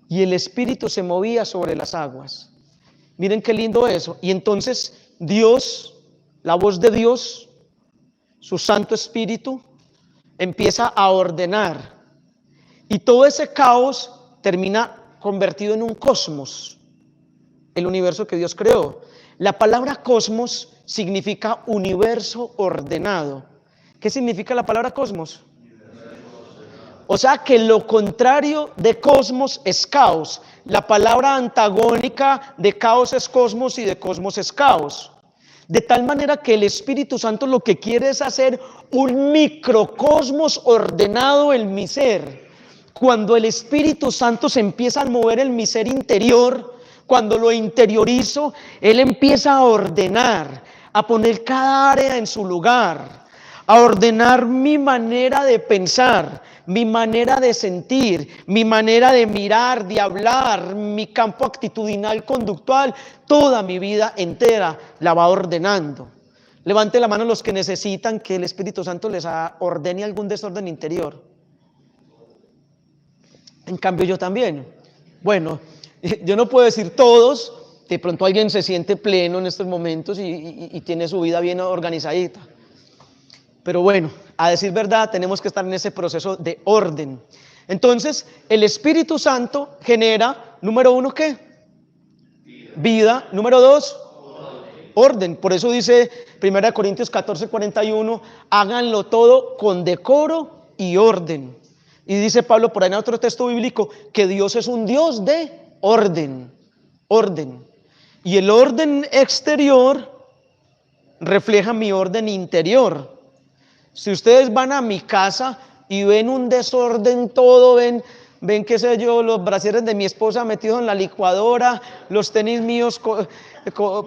y el Espíritu se movía sobre las aguas. Miren qué lindo eso. Y entonces Dios, la voz de Dios, su Santo Espíritu, empieza a ordenar. Y todo ese caos termina convertido en un cosmos, el universo que Dios creó. La palabra cosmos significa universo ordenado. ¿Qué significa la palabra cosmos? O sea que lo contrario de cosmos es caos. La palabra antagónica de caos es cosmos y de cosmos es caos. De tal manera que el Espíritu Santo lo que quiere es hacer un microcosmos ordenado en mi ser. Cuando el Espíritu Santo se empieza a mover en mi ser interior, cuando lo interiorizo, Él empieza a ordenar, a poner cada área en su lugar, a ordenar mi manera de pensar, mi manera de sentir, mi manera de mirar, de hablar, mi campo actitudinal, conductual, toda mi vida entera la va ordenando. Levante la mano los que necesitan que el Espíritu Santo les ordene algún desorden interior. En cambio yo también. Bueno, yo no puedo decir todos, de pronto alguien se siente pleno en estos momentos y tiene su vida bien organizadita. Pero bueno, a decir verdad, tenemos que estar en ese proceso de orden. Entonces, el Espíritu Santo genera, número uno, ¿qué? Vida. Número dos, orden. Por eso dice 1 Corintios 14:41, háganlo todo con decoro y orden. Y dice Pablo por ahí en otro texto bíblico que Dios es un Dios de orden. Orden. Y el orden exterior refleja mi orden interior. Si ustedes van a mi casa y ven un desorden todo, ven qué sé yo, los brasieres de mi esposa metidos en la licuadora, los tenis míos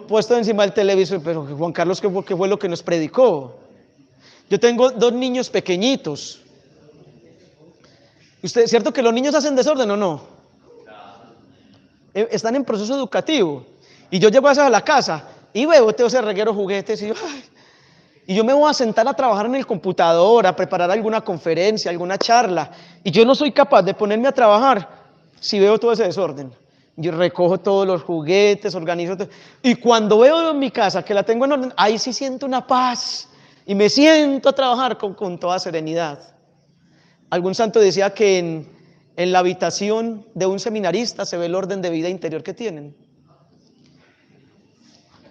puestos encima del televisor, pero Juan Carlos, ¿qué fue lo que nos predicó? Yo tengo 2 niños pequeñitos. ¿Usted, cierto que los niños hacen desorden o no? Están en proceso educativo. Y yo llego a veces a la casa y veo ese reguero de juguetes y yo me voy a sentar a trabajar en el computador, a preparar alguna conferencia, alguna charla. Y yo no soy capaz de ponerme a trabajar si veo todo ese desorden. Yo recojo todos los juguetes, organizo todo. Y cuando veo en mi casa que la tengo en orden, ahí sí siento una paz. Y me siento a trabajar con toda serenidad. Algún santo decía que en la habitación de un seminarista se ve el orden de vida interior que tienen.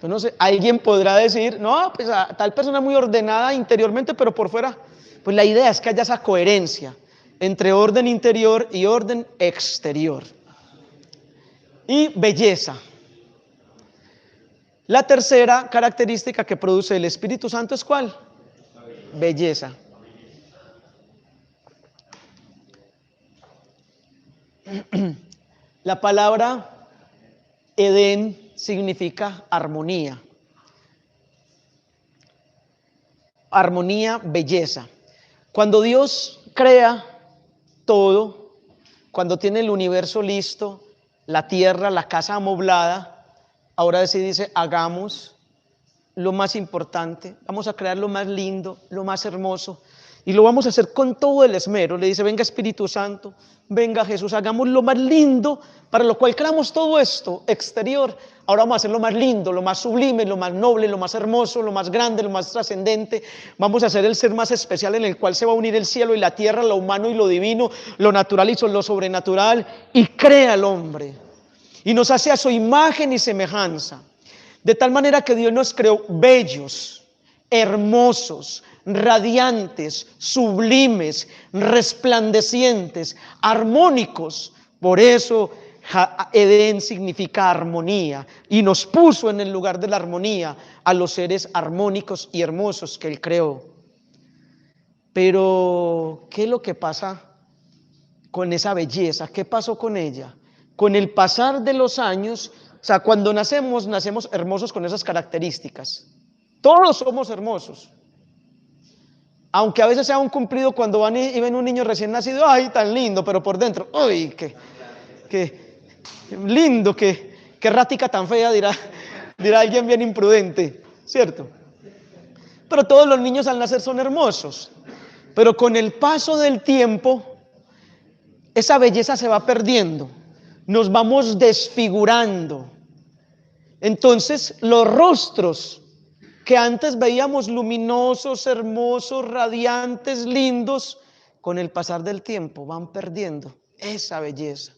Yo no sé, alguien podrá decir, no, pues tal persona muy ordenada interiormente, pero por fuera. Pues la idea es que haya esa coherencia entre orden interior y orden exterior. Y belleza. La tercera característica que produce el Espíritu Santo es ¿cuál? Belleza. La palabra Edén significa armonía. Armonía, belleza. Cuando Dios crea todo, cuando tiene el universo listo, la tierra, la casa amoblada, ahora sí dice, hagamos lo más importante, vamos a crear lo más lindo, lo más hermoso, y lo vamos a hacer con todo el esmero. Le dice, venga Espíritu Santo, venga Jesús, hagamos lo más lindo, para lo cual creamos todo esto exterior. Ahora vamos a hacer lo más lindo, lo más sublime, lo más noble, lo más hermoso, lo más grande, lo más trascendente. Vamos a hacer el ser más especial en el cual se va a unir el cielo y la tierra, lo humano y lo divino, lo natural y lo sobrenatural, y crea al hombre. Y nos hace a su imagen y semejanza. De tal manera que Dios nos creó bellos, hermosos, radiantes, sublimes, resplandecientes, armónicos. Por eso Edén significa armonía, y nos puso en el lugar de la armonía a los seres armónicos y hermosos que Él creó. Pero, ¿qué es lo que pasa con esa belleza? ¿Qué pasó con ella? Con el pasar de los años, o sea, cuando nacemos hermosos con esas características. Todos somos hermosos. Aunque a veces sea un cumplido cuando van y ven un niño recién nacido, ¡ay, tan lindo! Pero por dentro, ¡uy, qué lindo, qué ratica tan fea! Dirá alguien bien imprudente, ¿cierto? Pero todos los niños al nacer son hermosos. Pero con el paso del tiempo, esa belleza se va perdiendo. Nos vamos desfigurando. Entonces, los rostros que antes veíamos luminosos, hermosos, radiantes, lindos, con el pasar del tiempo van perdiendo esa belleza.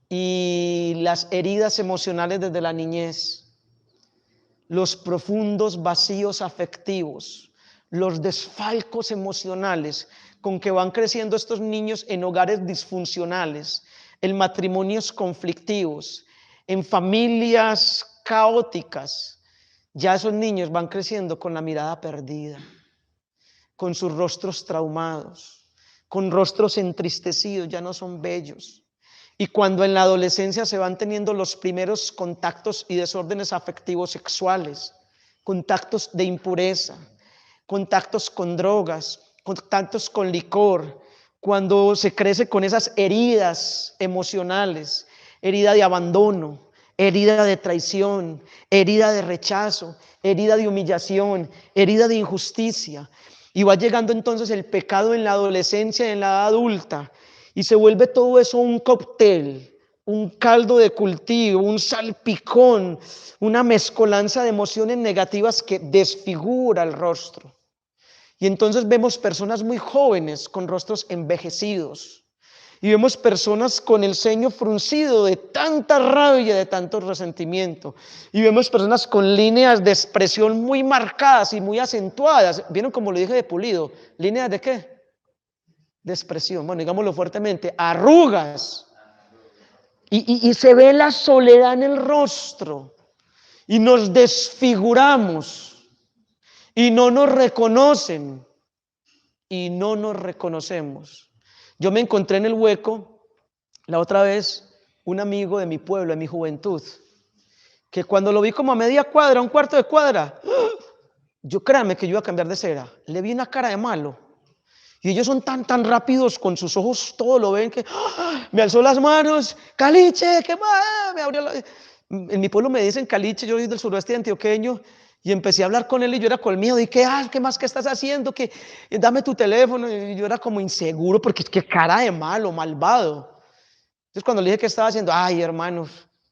Y las heridas emocionales desde la niñez, los profundos vacíos afectivos, los desfalcos emocionales con que van creciendo estos niños en hogares disfuncionales, en matrimonios conflictivos, en familias caóticas. Ya esos niños van creciendo con la mirada perdida, con sus rostros traumados, con rostros entristecidos, ya no son bellos. Y cuando en la adolescencia se van teniendo los primeros contactos y desórdenes afectivos sexuales, contactos de impureza, contactos con drogas, contactos con licor, cuando se crece con esas heridas emocionales, herida de abandono, herida de traición, herida de rechazo, herida de humillación, herida de injusticia, y va llegando entonces el pecado en la adolescencia y en la edad adulta, y se vuelve todo eso un cóctel, un caldo de cultivo, un salpicón, una mezcolanza de emociones negativas que desfigura el rostro. Y entonces vemos personas muy jóvenes con rostros envejecidos, y vemos personas con el ceño fruncido de tanta rabia, de tanto resentimiento, y vemos personas con líneas de expresión muy marcadas y muy acentuadas. ¿Vieron como lo dije de pulido? ¿Líneas de qué? De expresión, bueno, digámoslo fuertemente, arrugas, y se ve la soledad en el rostro, y nos desfiguramos, y no nos reconocen, y no nos reconocemos. Yo me encontré en el hueco la otra vez un amigo de mi pueblo, de mi juventud, que cuando lo vi como a media cuadra, un cuarto de cuadra, Yo créanme que yo iba a cambiar de cera. Le vi una cara de malo. Y ellos son tan rápidos con sus ojos, todo lo ven que me alzó las manos. Caliche, ¿qué más? Me abrió En mi pueblo me dicen Caliche, yo soy del suroeste antioqueño. Y empecé a hablar con él y yo era con miedo. ¿Y qué más que estás haciendo? Dame tu teléfono. Y yo era como inseguro porque qué cara de malo, malvado. Entonces cuando le dije qué estaba haciendo, ay hermano,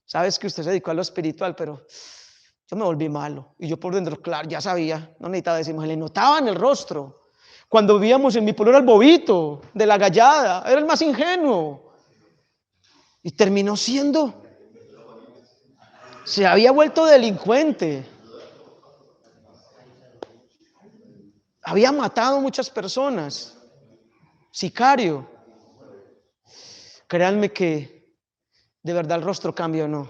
sabes que usted se dedicó a lo espiritual, pero yo me volví malo. Y yo por dentro, claro, ya sabía, no necesitaba decirme, le notaba en el rostro. Cuando vivíamos en mi pueblo era el bobito de la gallada, era el más ingenuo. Y terminó siendo, se había vuelto delincuente. Había matado muchas personas. Sicario. Créanme que de verdad el rostro cambia o no.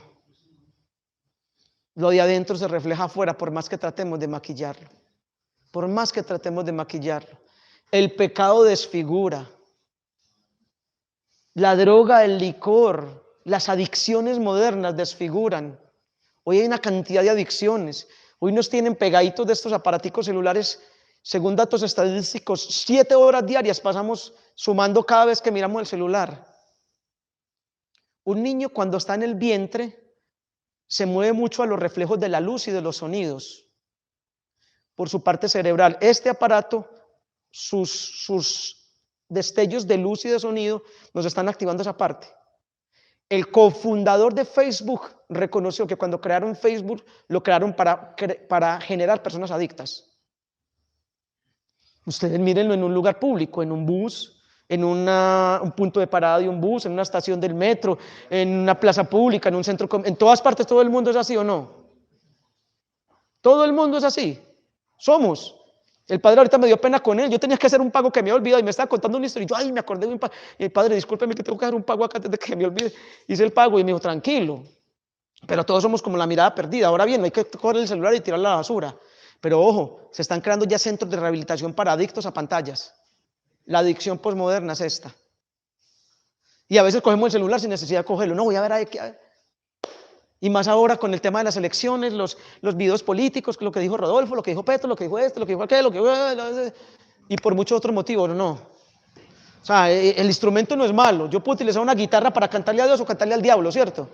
Lo de adentro se refleja afuera por más que tratemos de maquillarlo. Por más que tratemos de maquillarlo. El pecado desfigura. La droga, el licor, las adicciones modernas desfiguran. Hoy hay una cantidad de adicciones. Hoy nos tienen pegaditos de estos aparaticos celulares. Según datos estadísticos, 7 horas diarias pasamos sumando cada vez que miramos el celular. Un niño cuando está en el vientre se mueve mucho a los reflejos de la luz y de los sonidos por su parte cerebral. Este aparato, sus destellos de luz y de sonido nos están activando esa parte. El cofundador de Facebook reconoció que cuando crearon Facebook lo crearon para generar personas adictas. Ustedes mírenlo en un lugar público, en un bus, en un punto de parada de un bus, en una estación del metro, en una plaza pública, en un centro, en todas partes todo el mundo es así o no. Todo el mundo es así. Somos. El padre ahorita me dio pena con él. Yo tenía que hacer un pago que me había olvidado y me estaba contando una historia. Y yo, ay, me acordé de un pago. Y el padre, discúlpeme que tengo que hacer un pago acá antes de que me olvide. Hice el pago y me dijo, tranquilo. Pero todos somos como la mirada perdida. Ahora bien, no hay que coger el celular y tirarlo a la basura. Pero ojo, se están creando ya centros de rehabilitación para adictos a pantallas. La adicción posmoderna es esta. Y a veces cogemos el celular sin necesidad de cogerlo. No, voy a ver a qué. Y más ahora con el tema de las elecciones, los videos políticos, lo que dijo Rodolfo, lo que dijo Petro, lo que dijo este, lo que dijo aquel, y por muchos otros motivos, no. O sea, el instrumento no es malo. Yo puedo utilizar una guitarra para cantarle a Dios o cantarle al diablo, ¿cierto?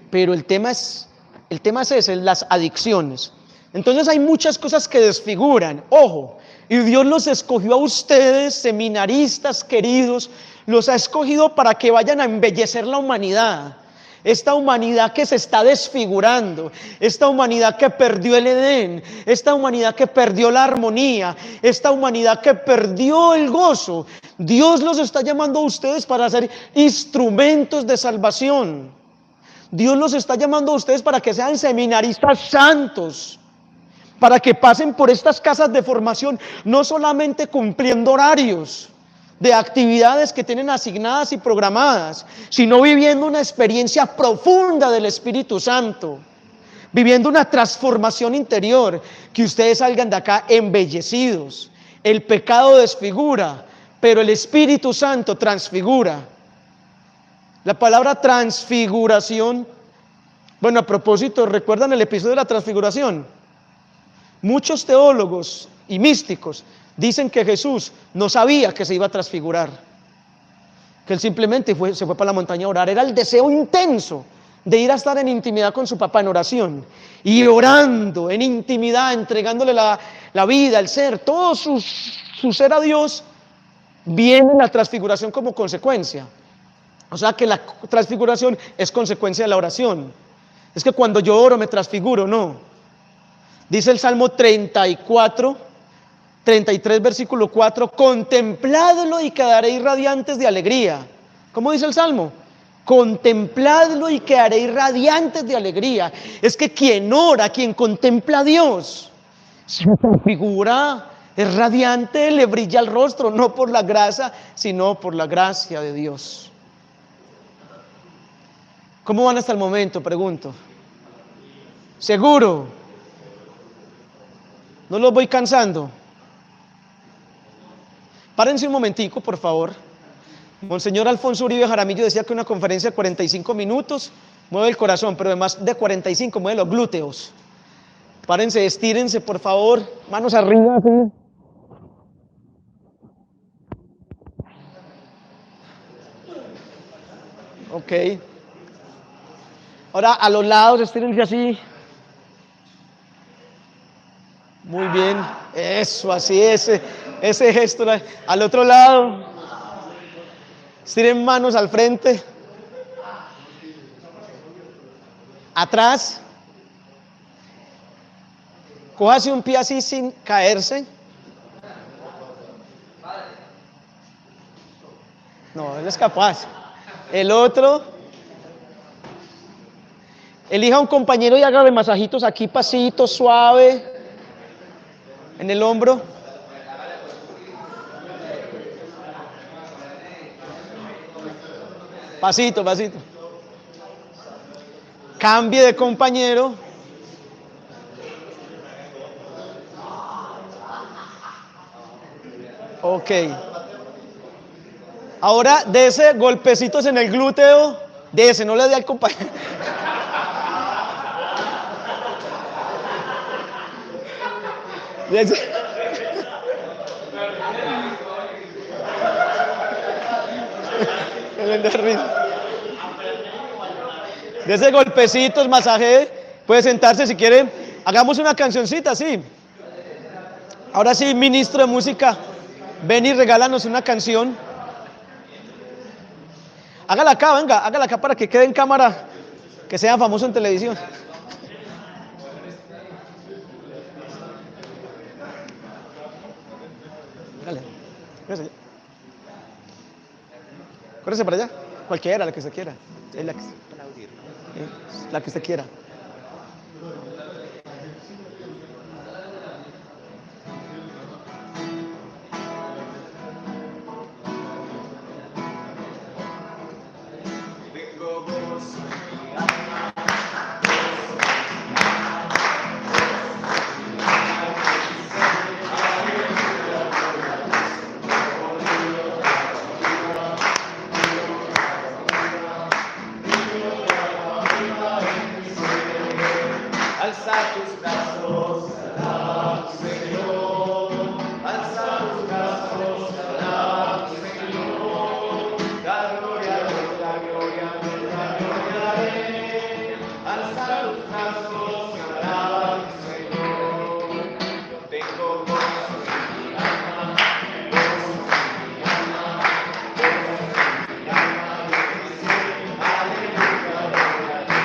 Pero el tema es ese, las adicciones. Entonces hay muchas cosas que desfiguran. Ojo, y Dios los escogió a ustedes, seminaristas queridos, los ha escogido para que vayan a embellecer la humanidad. Esta humanidad que se está desfigurando, esta humanidad que perdió el Edén, esta humanidad que perdió la armonía, esta humanidad que perdió el gozo. Dios los está llamando a ustedes para ser instrumentos de salvación. Dios los está llamando a ustedes para que sean seminaristas santos, para que pasen por estas casas de formación, no solamente cumpliendo horarios de actividades que tienen asignadas y programadas, sino viviendo una experiencia profunda del Espíritu Santo, viviendo una transformación interior, que ustedes salgan de acá embellecidos. El pecado desfigura, pero el Espíritu Santo transfigura. La palabra transfiguración, bueno, a propósito, ¿recuerdan el episodio de la transfiguración? Muchos teólogos y místicos dicen que Jesús no sabía que se iba a transfigurar, que él simplemente se fue para la montaña a orar. Era el deseo intenso de ir a estar en intimidad con su papá en oración y orando en intimidad, entregándole la vida, el ser, todo su ser a Dios. Viene la transfiguración como consecuencia. O sea que la transfiguración es consecuencia de la oración. Es que cuando yo oro me transfiguro, no. Dice el Salmo 33, versículo 4, contempladlo y quedaréis radiantes de alegría. ¿Cómo dice el Salmo? Contempladlo y quedaréis radiantes de alegría. Es que quien ora, quien contempla a Dios, se transfigura, es radiante, le brilla el rostro, no por la grasa, sino por la gracia de Dios. ¿Cómo van hasta el momento? Pregunto. ¿Seguro? ¿No los voy cansando? Párense un momentico, por favor. Monseñor Alfonso Uribe Jaramillo decía que una conferencia de 45 minutos mueve el corazón, pero además de 45 mueve los glúteos. Párense, estírense, por favor. Manos arriba, así. Ok. Ahora a los lados, estírense así. Muy bien. Eso, así, ese gesto. Al otro lado. Estiren manos al frente. Atrás. Cójase un pie así sin caerse. No, él es capaz. El otro. Elija un compañero y hágale masajitos aquí, pasito, suave. En el hombro. Pasito, pasito. Cambie de compañero. Ok. Ahora dese golpecitos en el glúteo. Dese, no le dé al compañero. Dese. Dese golpecitos, masaje. Puede sentarse si quiere. Hagamos una cancioncita, sí. Ahora sí, ministro de música, ven y regálanos una canción. Hágala acá, venga, hágala acá para que quede en cámara, que sea famoso en televisión. Dale, córrese para allá, cualquiera, la que usted quiera. Es la que usted quiera. Alza tus brazos, alaba tu Señor. Alza tus brazos, alaba tu Señor. Da gloria a Dios, da gloria a Dios, da gloria a Él. Alza tus brazos, alaba tu Señor. Yo tengo gozo en mi alma, gozo en mi alma, gozo en mi alma. Yo dice, aleluya, gloria a Dios.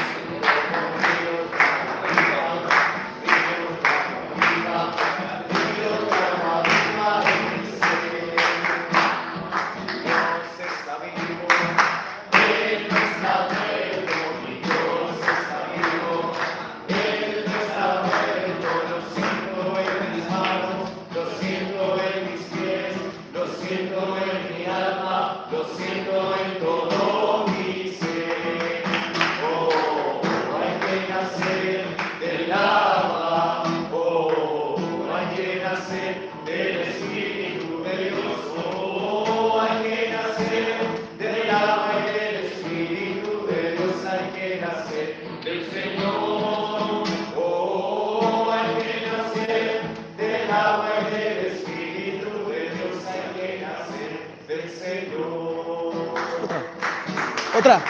Otra.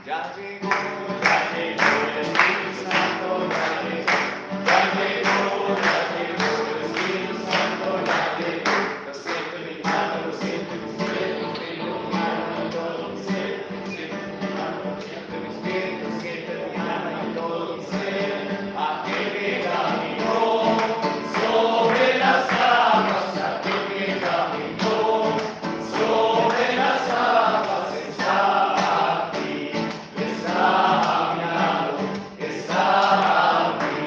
Ya llegó el Espíritu Santo, ya llegó el Espíritu Santo, ya llegó. Lo siento en mi mano, lo siento en mis pies, lo siento en mi alma y todo mi ser. Lo siento en mi mano, lo siento en mis pies, lo siento en mi alma y todo mi ser. Aquel que caminó sobre las aguas, aquel que caminó sobre las aguas está aquí, está a mi lado, está aquí,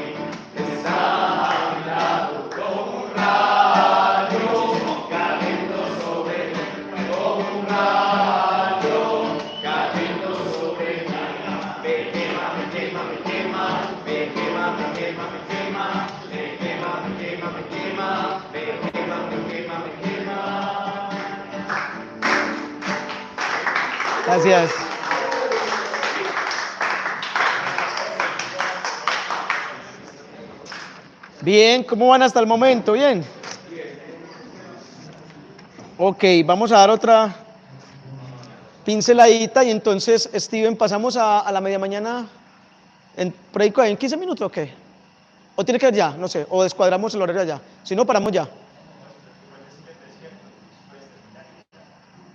está a mi lado, como un rayo cayendo sobre mí, como un rayo cayendo sobre mí. Me quema, me quema, me quema, me quema, me quema, me quema, me quema, me quema, me quema, me quema, me quema, me quema. Gracias. Bien, ¿cómo van hasta el momento? Bien. Ok, vamos a dar otra pinceladita y entonces, Steven, pasamos a la media mañana por ahí en 15 minutos, ¿o qué? ¿O tiene que ver ya? No sé, o descuadramos el horario ya. Si no, paramos ya.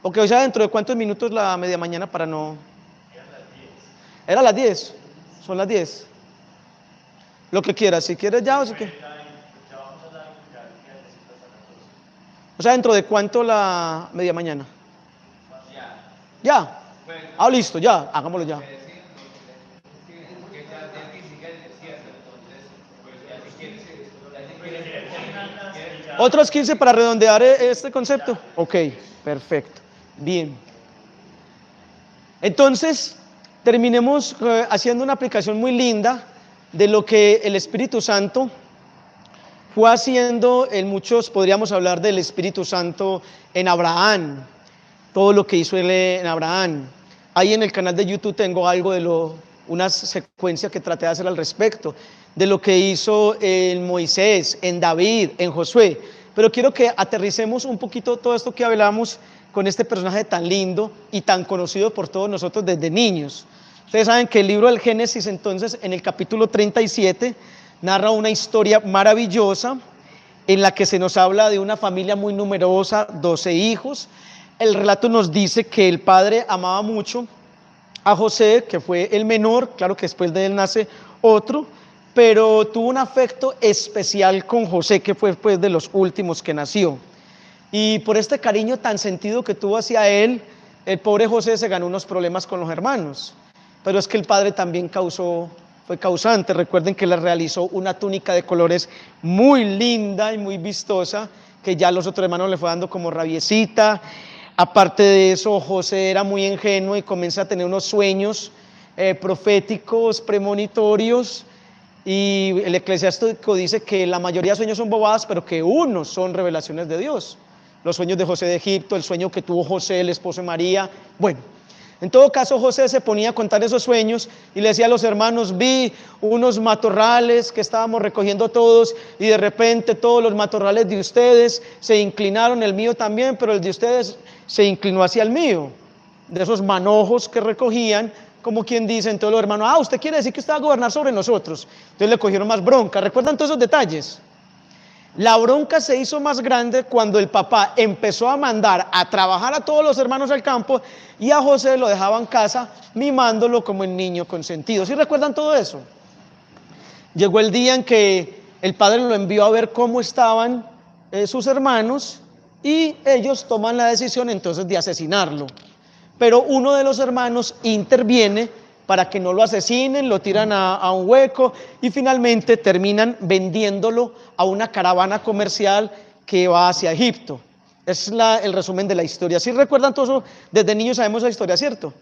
Ok, o sea, ¿dentro de cuántos minutos la media mañana para no...? Era las 10. Son las 10. Lo que quieras, si quieres ya o si quieres. O sea, ¿dentro de cuánto la media mañana? ¿Ya? Ah, listo, ya, hagámoslo ya. ¿Otros 15 para redondear este concepto? Ok, perfecto. Bien. Entonces, terminemos haciendo una aplicación muy linda de lo que el Espíritu Santo fue haciendo en muchos, podríamos hablar del Espíritu Santo en Abraham, todo lo que hizo él en Abraham. Ahí en el canal de YouTube tengo algo de una secuencia que traté de hacer al respecto, de lo que hizo en Moisés, en David, en Josué. Pero quiero que aterricemos un poquito todo esto que hablamos con este personaje tan lindo y tan conocido por todos nosotros desde niños. Ustedes saben que el libro del Génesis, entonces, en el capítulo 37, narra una historia maravillosa en la que se nos habla de una familia muy numerosa, 12 hijos. El relato nos dice que el padre amaba mucho a José, que fue el menor, claro que después de él nace otro, pero tuvo un afecto especial con José, que fue pues de los últimos que nació. Y por este cariño tan sentido que tuvo hacia él, el pobre José se ganó unos problemas con los hermanos. Pero es que el padre también fue causante. Recuerden que le realizó una túnica de colores muy linda y muy vistosa, que ya los otros hermanos le fue dando como rabiecita. Aparte de eso, José era muy ingenuo y comienza a tener unos sueños proféticos, premonitorios. Y el Eclesiástico dice que la mayoría de sueños son bobadas, pero que unos son revelaciones de Dios. Los sueños de José de Egipto, el sueño que tuvo José, el esposo de María. Bueno, en todo caso, José se ponía a contar esos sueños y le decía a los hermanos: vi unos matorrales que estábamos recogiendo todos y de repente todos los matorrales de ustedes se inclinaron, el mío también, pero el de ustedes se inclinó hacia el mío. De esos manojos que recogían, como quien dice, entonces los hermanos: usted quiere decir que usted va a gobernar sobre nosotros. Entonces le cogieron más bronca. ¿Recuerdan todos esos detalles? La bronca se hizo más grande cuando el papá empezó a mandar a trabajar a todos los hermanos al campo y a José lo dejaba en casa mimándolo como el niño consentido. ¿Sí recuerdan todo eso? Llegó el día en que el padre lo envió a ver cómo estaban sus hermanos y ellos toman la decisión entonces de asesinarlo. Pero uno de los hermanos interviene para que no lo asesinen, lo tiran a un hueco y finalmente terminan vendiéndolo a una caravana comercial que va hacia Egipto. Es el resumen de la historia. ¿Sí recuerdan todo eso? Desde niños sabemos la historia, ¿cierto?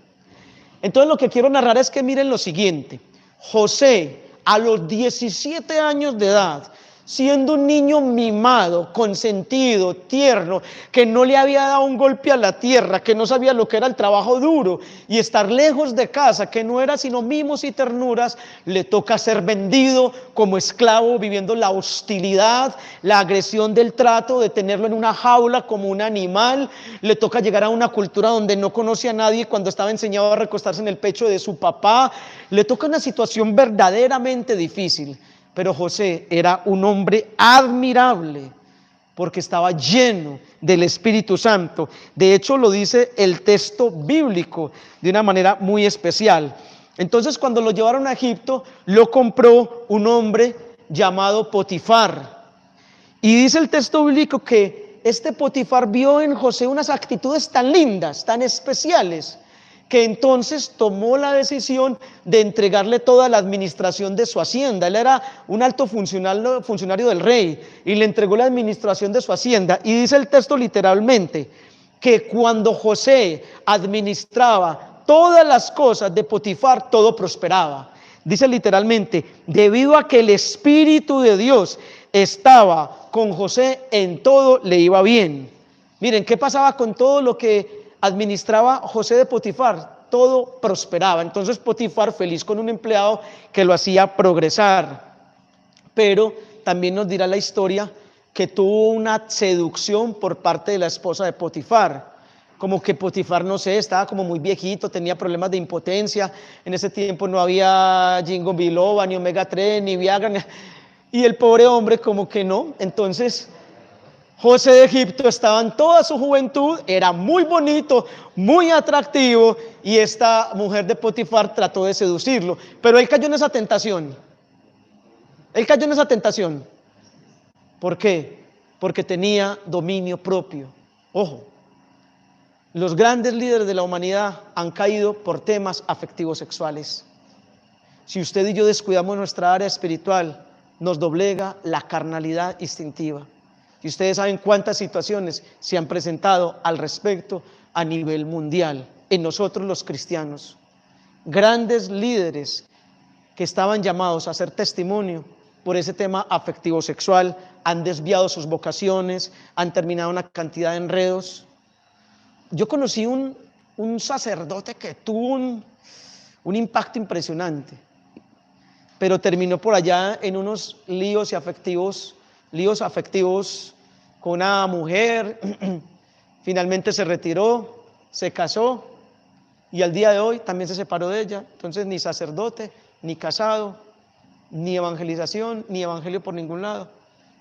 Entonces lo que quiero narrar es que miren lo siguiente. José, a los 17 años de edad, siendo un niño mimado, consentido, tierno, que no le había dado un golpe a la tierra, que no sabía lo que era el trabajo duro y estar lejos de casa, que no era sino mimos y ternuras, le toca ser vendido como esclavo, viviendo la hostilidad, la agresión del trato, de tenerlo en una jaula como un animal. Le toca llegar a una cultura donde no conoce a nadie cuando estaba enseñado a recostarse en el pecho de su papá. Le toca una situación verdaderamente difícil. Pero José era un hombre admirable porque estaba lleno del Espíritu Santo. De hecho, lo dice el texto bíblico de una manera muy especial. Entonces, cuando lo llevaron a Egipto, lo compró un hombre llamado Potifar. Y dice el texto bíblico que este Potifar vio en José unas actitudes tan lindas, tan especiales, que entonces tomó la decisión de entregarle toda la administración de su hacienda. Él era un alto funcionario del rey y le entregó la administración de su hacienda. Y dice el texto literalmente que cuando José administraba todas las cosas de Potifar, todo prosperaba. Dice literalmente: debido a que el Espíritu de Dios estaba con José, en todo le iba bien. Miren, ¿qué pasaba con todo lo que administraba José de Potifar? Todo prosperaba. Entonces Potifar, feliz con un empleado que lo hacía progresar. Pero también nos dirá la historia que tuvo una seducción por parte de la esposa de Potifar. Como que Potifar, no sé, estaba como muy viejito, tenía problemas de impotencia. En ese tiempo no había Ginkgo biloba, ni omega 3, ni Viagra, y el pobre hombre como que no. Entonces José de Egipto estaba en toda su juventud, era muy bonito, muy atractivo, y esta mujer de Potifar trató de seducirlo, pero él cayó en esa tentación. Él cayó en esa tentación. ¿Por qué? Porque tenía dominio propio. Ojo, los grandes líderes de la humanidad han caído por temas afectivos sexuales. Si usted y yo descuidamos nuestra área espiritual, nos doblega la carnalidad instintiva. Y ustedes saben cuántas situaciones se han presentado al respecto a nivel mundial, en nosotros los cristianos. Grandes líderes que estaban llamados a hacer testimonio por ese tema afectivo sexual, han desviado sus vocaciones, han terminado una cantidad de enredos. Yo conocí un sacerdote que tuvo un impacto impresionante, pero terminó por allá en unos líos afectivos con una mujer. Finalmente se retiró, se casó y al día de hoy también se separó de ella. Entonces ni sacerdote, ni casado, ni evangelización, ni evangelio por ningún lado.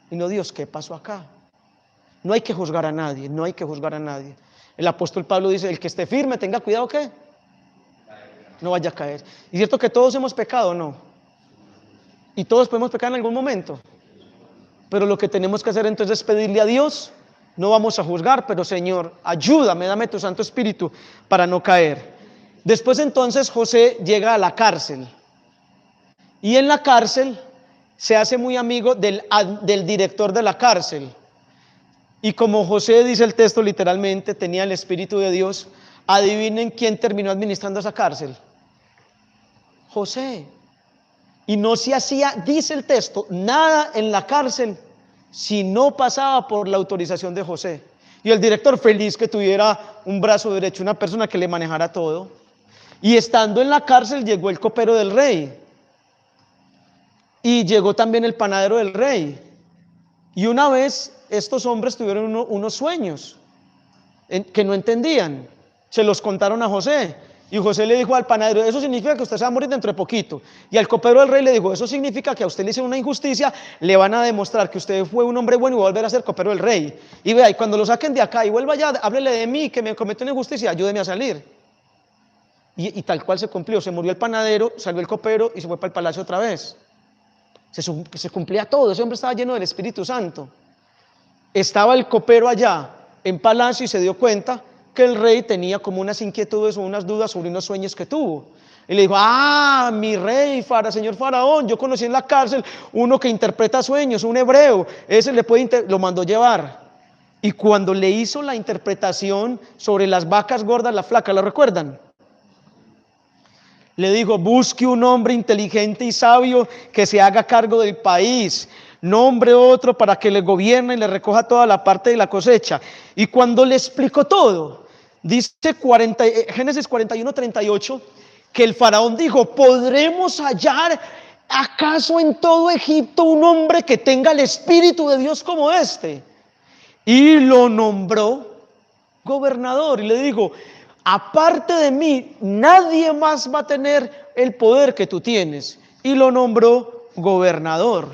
Y no, Dios, ¿qué pasó acá? No hay que juzgar a nadie, no hay que juzgar a nadie. El apóstol Pablo dice, el que esté firme, tenga cuidado, ¿qué? No vaya a caer. ¿Y es cierto que todos hemos pecado? No. Y todos podemos pecar en algún momento. Pero lo que tenemos que hacer entonces es pedirle a Dios. No vamos a juzgar, pero Señor, ayúdame, dame tu Santo Espíritu para no caer. Después entonces José llega a la cárcel. Y en la cárcel se hace muy amigo del director de la cárcel. Y como José, dice el texto literalmente, tenía el Espíritu de Dios, adivinen quién terminó administrando esa cárcel. José. Y no se hacía, dice el texto, nada en la cárcel si no pasaba por la autorización de José. Y el director feliz que tuviera un brazo derecho, una persona que le manejara todo. Y estando en la cárcel llegó el copero del rey. Y llegó también el panadero del rey. Y una vez estos hombres tuvieron unos sueños que no entendían. Se los contaron a José. Y José le dijo al panadero, eso significa que usted se va a morir dentro de poquito. Y al copero del rey le dijo, eso significa que a usted le hicieron una injusticia, le van a demostrar que usted fue un hombre bueno y va a volver a ser copero del rey. Y vea, y cuando lo saquen de acá y vuelva allá, háblele de mí, que me cometió una injusticia, ayúdeme a salir. Y tal cual se cumplió, se murió el panadero, salió el copero y se fue para el palacio otra vez. Se cumplía todo, ese hombre estaba lleno del Espíritu Santo. Estaba el copero allá en palacio y se dio cuenta que el rey tenía como unas inquietudes o unas dudas sobre unos sueños que tuvo. Y le dijo, mi rey, señor faraón, yo conocí en la cárcel uno que interpreta sueños, un hebreo, ese lo mandó llevar. Y cuando le hizo la interpretación sobre las vacas gordas, las flacas, ¿lo recuerdan? Le dijo, busque un hombre inteligente y sabio que se haga cargo del país, nombre otro para que le gobierne y le recoja toda la parte de la cosecha. Y cuando le explicó todo, dice Génesis 41:38, que el faraón dijo, ¿podremos hallar acaso en todo Egipto un hombre que tenga el Espíritu de Dios como este? Y lo nombró gobernador. Y le digo, aparte de mí, nadie más va a tener el poder que tú tienes. Y lo nombró gobernador.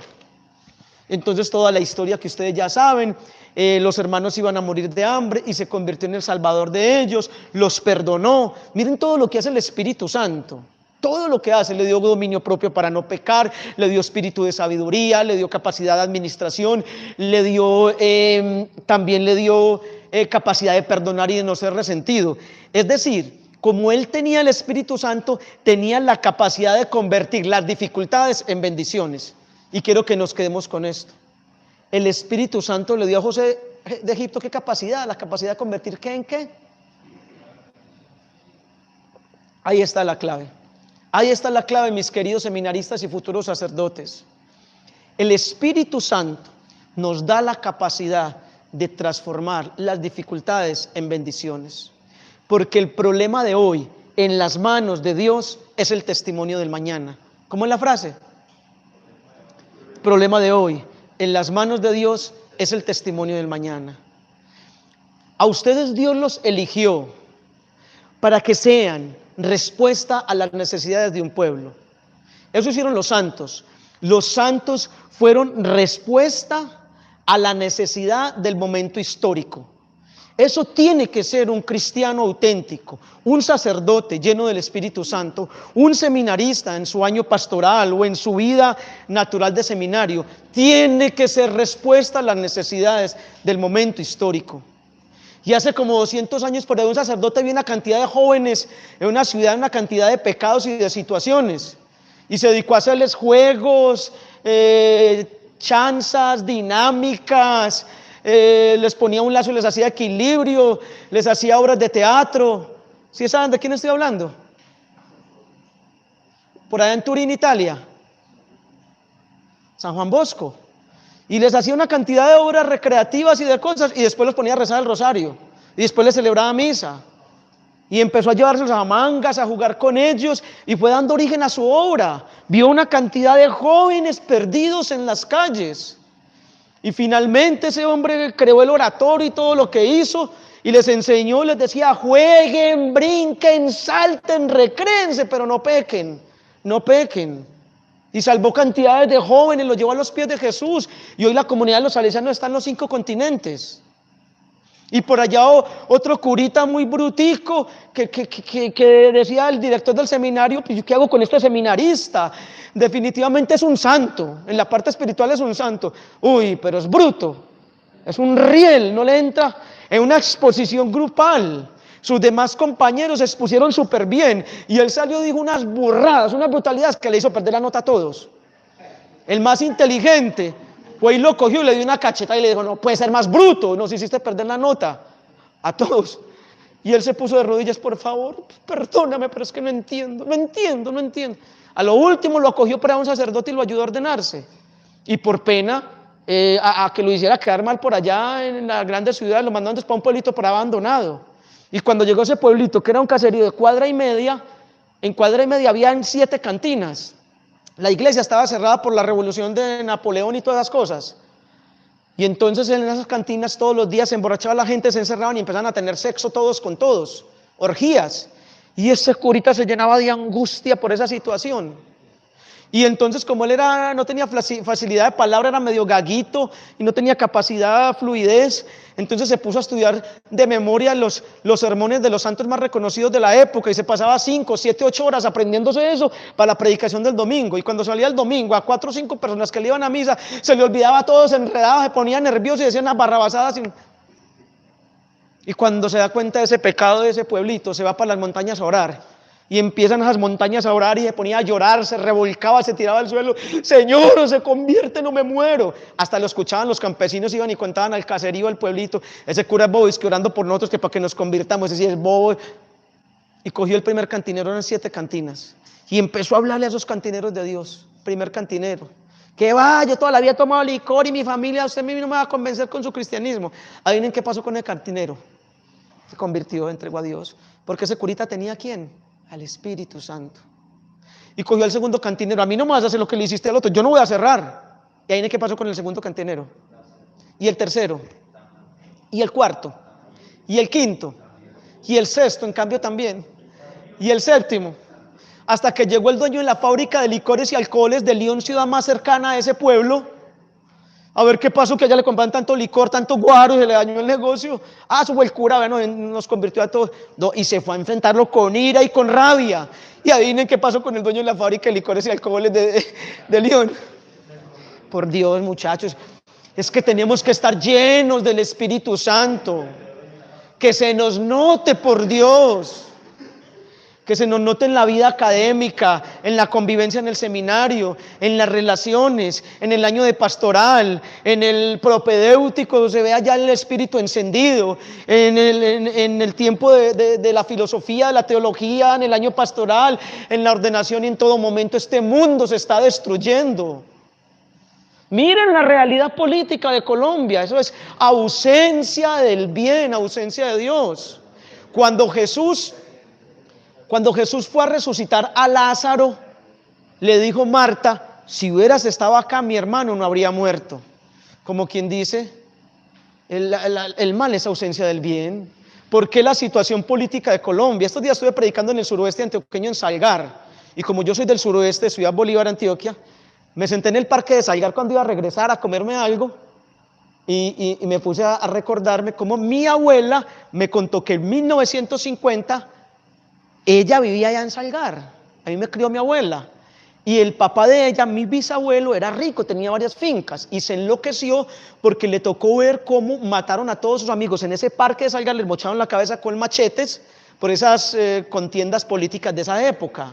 Entonces toda la historia que ustedes ya saben, los hermanos iban a morir de hambre y se convirtió en el salvador de ellos, los perdonó. Miren todo lo que hace el Espíritu Santo. Todo lo que hace, le dio dominio propio para no pecar, le dio espíritu de sabiduría, le dio capacidad de administración, también le dio capacidad de perdonar y de no ser resentido. Es decir, como él tenía el Espíritu Santo, tenía la capacidad de convertir las dificultades en bendiciones. Y quiero que nos quedemos con esto. El Espíritu Santo le dio a José de Egipto, ¿qué capacidad? La capacidad de convertir ¿qué en qué? Ahí está la clave. Ahí está la clave, mis queridos seminaristas y futuros sacerdotes. El Espíritu Santo nos da la capacidad de transformar las dificultades en bendiciones. Porque el problema de hoy en las manos de Dios es el testimonio del mañana. ¿Cómo es la frase? El problema de hoy en las manos de Dios es el testimonio del mañana. A ustedes Dios los eligió para que sean respuesta a las necesidades de un pueblo. Eso hicieron los santos. Los santos fueron respuesta a la necesidad del momento histórico. Eso tiene que ser un cristiano auténtico, un sacerdote lleno del Espíritu Santo, un seminarista en su año pastoral o en su vida natural de seminario. Tiene que ser respuesta a las necesidades del momento histórico. Y hace como 200 años por ahí un sacerdote vio una cantidad de jóvenes en una ciudad, una cantidad de pecados y de situaciones. Y se dedicó a hacerles juegos, chanzas, dinámicas, les ponía un lazo y les hacía equilibrio, les hacía obras de teatro. ¿Sí saben de quién estoy hablando? Por allá en Turín, Italia, San Juan Bosco. Y les hacía una cantidad de obras recreativas y de cosas, y después los ponía a rezar el rosario, y después les celebraba misa. Y empezó a llevarse a mangas, a jugar con ellos, y fue dando origen a su obra. Vio una cantidad de jóvenes perdidos en las calles. Y finalmente ese hombre creó el oratorio y todo lo que hizo, y les enseñó, les decía: jueguen, brinquen, salten, recréense, pero no pequen, no pequen. Y salvó cantidades de jóvenes, los llevó a los pies de Jesús. Y hoy la comunidad de los salesianos está en los 5 continentes. Y por allá otro curita muy brutico que decía el director del seminario: pues, ¿qué hago con este seminarista? Definitivamente es un santo, en la parte espiritual es un santo. Uy, pero es bruto, es un riel, no le entra en una exposición grupal. Sus demás compañeros se expusieron súper bien y él salió y dijo unas burradas, unas brutalidades que le hizo perder la nota a todos. El más inteligente fue y lo cogió y le dio una cachetada y le dijo: no puede ser más bruto, nos hiciste perder la nota a todos. Y él se puso de rodillas: por favor, perdóname, pero es que no entiendo. A lo último lo acogió para un sacerdote y lo ayudó a ordenarse. Y por pena a que lo hiciera quedar mal por allá en la grande ciudad, lo mandaron para un pueblito por abandonado. Y cuando llegó a ese pueblito, que era un caserío de cuadra y media, en cuadra y media habían 7 cantinas. La iglesia estaba cerrada por la revolución de Napoleón y todas esas cosas. Y entonces en esas cantinas todos los días se emborrachaba la gente, se encerraban y empezaban a tener sexo todos con todos, orgías. Y ese curita se llenaba de angustia por esa situación. Y entonces, como él no tenía facilidad de palabra, era medio gaguito y no tenía capacidad, fluidez, entonces se puso a estudiar de memoria los sermones de los santos más reconocidos de la época y se pasaba 5, 7, 8 horas aprendiéndose eso para la predicación del domingo. Y cuando salía el domingo, a 4 o 5 personas que le iban a misa, se le olvidaba todo, se enredaba, se ponía nervioso y decían unas barrabasadas. Y cuando se da cuenta de ese pecado de ese pueblito, se va para las montañas a orar. Y empiezan esas montañas a orar y se ponía a llorar, se revolcaba, se tiraba al suelo: Señor, o se convierte, no me muero. Hasta lo escuchaban los campesinos, iban y contaban al caserío, al pueblito: ese cura es bobo, es que orando por nosotros, que para que nos convirtamos, ese sí es bobo. Y cogió el primer cantinero, eran 7 cantinas, y empezó a hablarle a esos cantineros de Dios. Primer cantinero: que va, yo toda la vida he tomado licor y mi familia, usted mismo no me va a convencer con su cristianismo. Adivinen qué pasó con el cantinero. Se convirtió, entregó a Dios, porque ese curita tenía ¿a quién? Al Espíritu Santo. Y cogió al segundo cantinero: a mí no me vas a hacer lo que le hiciste al otro, yo no voy a cerrar. Y ahí, ¿qué pasó con el segundo cantinero? Y el tercero, y el cuarto, y el quinto, y el sexto, en cambio, también, y el séptimo, hasta que llegó el dueño de la fábrica de licores y alcoholes de León, ciudad más cercana a ese pueblo. A ver qué pasó, que allá le compraban tanto licor, tanto guaro, y se le dañó el negocio. Eso fue el cura, bueno, nos convirtió a todos. No, y se fue a enfrentarlo con ira y con rabia. Y adivinen qué pasó con el dueño de la fábrica de licores y alcoholes de León. Por Dios, muchachos, es que tenemos que estar llenos del Espíritu Santo. Que se nos note, por Dios. Que se nos note en la vida académica, en la convivencia en el seminario, en las relaciones, en el año de pastoral, en el propedéutico, se vea ya el espíritu encendido, en el tiempo de la filosofía, de la teología, en el año pastoral, en la ordenación y en todo momento. Este mundo se está destruyendo. Miren la realidad política de Colombia, eso es ausencia del bien, ausencia de Dios. Cuando Jesús fue a resucitar a Lázaro, le dijo Marta: si hubieras estado acá, mi hermano no habría muerto. Como quien dice, el mal es ausencia del bien. ¿Por qué la situación política de Colombia? Estos días estuve predicando en el suroeste antioqueño, en Salgar, y como yo soy del suroeste, de Ciudad Bolívar, Antioquia, me senté en el parque de Salgar cuando iba a regresar a comerme algo, y me puse a recordarme cómo mi abuela me contó que en 1950 ella vivía allá en Salgar. A mí me crió mi abuela. Y el papá de ella, mi bisabuelo, era rico, tenía varias fincas y se enloqueció porque le tocó ver cómo mataron a todos sus amigos en ese parque de Salgar, les mocharon la cabeza con machetes por esas contiendas políticas de esa época.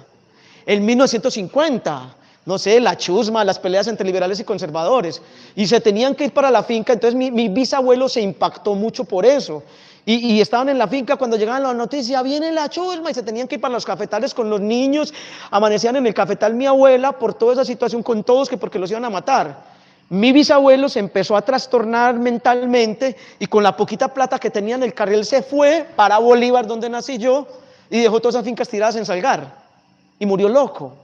En 1950, no sé, la chusma, las peleas entre liberales y conservadores, y se tenían que ir para la finca. Entonces mi bisabuelo se impactó mucho por eso. Y estaban en la finca cuando llegaban las noticias, viene la chusma, y se tenían que ir para los cafetales con los niños. Amanecían en el cafetal mi abuela por toda esa situación con todos, que porque los iban a matar. Mi bisabuelo se empezó a trastornar mentalmente y con la poquita plata que tenía en el carril se fue para Bolívar, donde nací yo, y dejó todas esas fincas tiradas en Salgar y murió loco.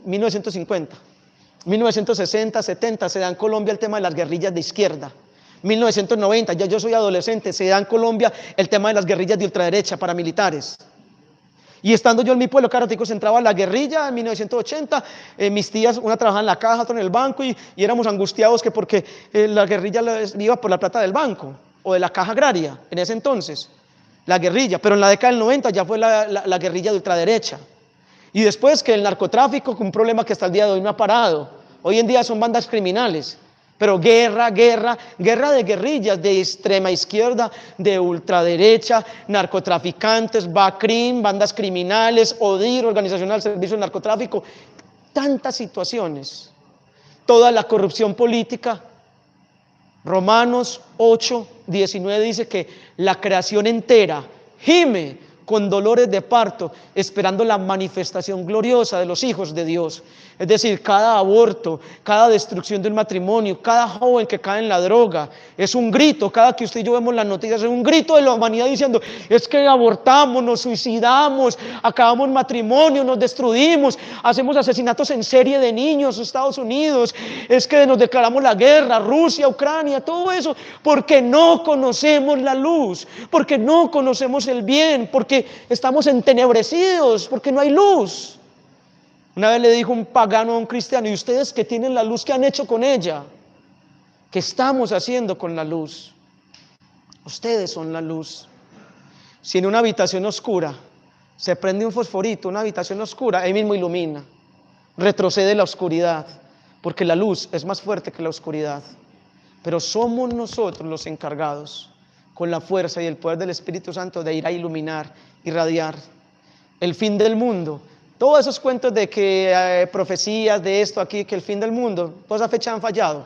1950, 1960, 70 se da en Colombia el tema de las guerrillas de izquierda. 1990, ya yo soy adolescente, se da en Colombia el tema de las guerrillas de ultraderecha paramilitares. Y estando yo en mi pueblo, Caratico, se entraba la guerrilla en 1980, mis tías, una trabajaba en la caja, otra en el banco, y éramos angustiados que porque la guerrilla iba por la plata del banco o de la caja agraria en ese entonces, la guerrilla. Pero en la década del 90 ya fue la guerrilla de ultraderecha. Y después que el narcotráfico, un problema que hasta el día de hoy no ha parado. Hoy en día son bandas criminales, pero guerra de guerrillas, de extrema izquierda, de ultraderecha, narcotraficantes, BACRIM, bandas criminales, ODIR, Organización al Servicio del Narcotráfico, tantas situaciones. Toda la corrupción política. Romanos 8:19 dice que la creación entera gime con dolores de parto, esperando la manifestación gloriosa de los hijos de Dios. Es decir, cada aborto, cada destrucción de un matrimonio, cada joven que cae en la droga, es un grito. Cada que usted y yo vemos las noticias, es un grito de la humanidad diciendo, es que abortamos, nos suicidamos, acabamos matrimonio, nos destruimos, hacemos asesinatos en serie de niños, Estados Unidos, es que nos declaramos la guerra, Rusia, Ucrania, todo eso, porque no conocemos la luz, porque no conocemos el bien, porque estamos entenebrecidos, porque no hay luz. Una vez le dijo un pagano a un cristiano, ¿y ustedes que tienen la luz, qué han hecho con ella? ¿Qué estamos haciendo con la luz? Ustedes son la luz. Si en una habitación oscura se prende un fosforito, una habitación oscura, ahí mismo ilumina, retrocede la oscuridad, porque la luz es más fuerte que la oscuridad. Pero somos nosotros los encargados, con la fuerza y el poder del Espíritu Santo, de ir a iluminar, irradiar. El fin del mundo. Todos esos cuentos de que profecías de esto aquí, que el fin del mundo, toda esa fecha han fallado.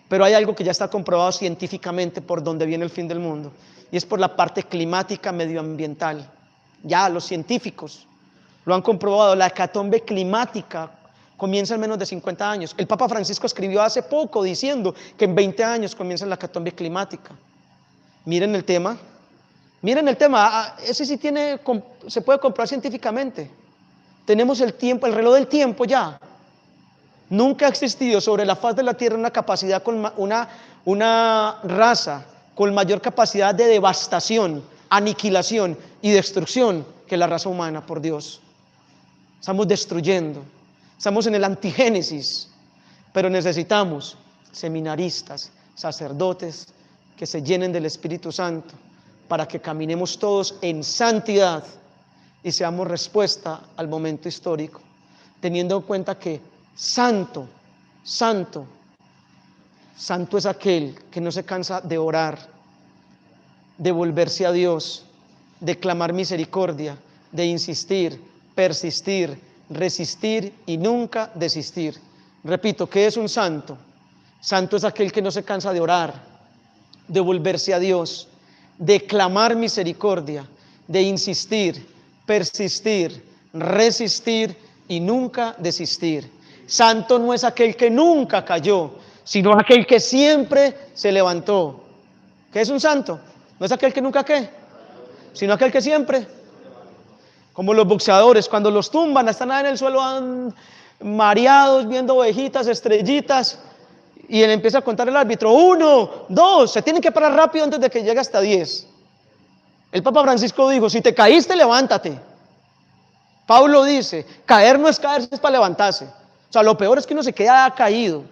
Pero hay algo que ya está comprobado científicamente por donde viene el fin del mundo, y es por la parte climática medioambiental. Ya los científicos lo han comprobado. La hecatombe climática comienza en menos de 50 años. El Papa Francisco escribió hace poco diciendo que en 20 años comienza la hecatombe climática. Miren el tema. Ese sí se puede comprobar científicamente. Tenemos el tiempo, el reloj del tiempo ya. Nunca ha existido sobre la faz de la tierra una raza con mayor capacidad de devastación, aniquilación y destrucción que la raza humana, por Dios. Estamos destruyendo, estamos en el antigénesis, pero necesitamos seminaristas, sacerdotes que se llenen del Espíritu Santo para que caminemos todos en santidad y seamos respuesta al momento histórico, teniendo en cuenta que santo es aquel que no se cansa de orar, de volverse a Dios, de clamar misericordia, de insistir, persistir, resistir y nunca desistir. Repito, ¿qué es un santo? Santo es aquel que no se cansa de orar, de volverse a Dios, de clamar misericordia, de insistir, persistir, resistir y nunca desistir. Santo no es aquel que nunca cayó, sino aquel que siempre se levantó. ¿Qué es un santo? No es aquel que nunca qué, sino aquel que siempre. Como los boxeadores, cuando los tumban, están ahí en el suelo mareados, viendo ovejitas, estrellitas, Y él empieza a contar el árbitro, 1, 2, se tienen que parar rápido antes de que llegue hasta 10. El Papa Francisco dijo, si te caíste, levántate. Pablo dice, caer no es caerse, es para levantarse. O sea, lo peor es que uno se queda caído.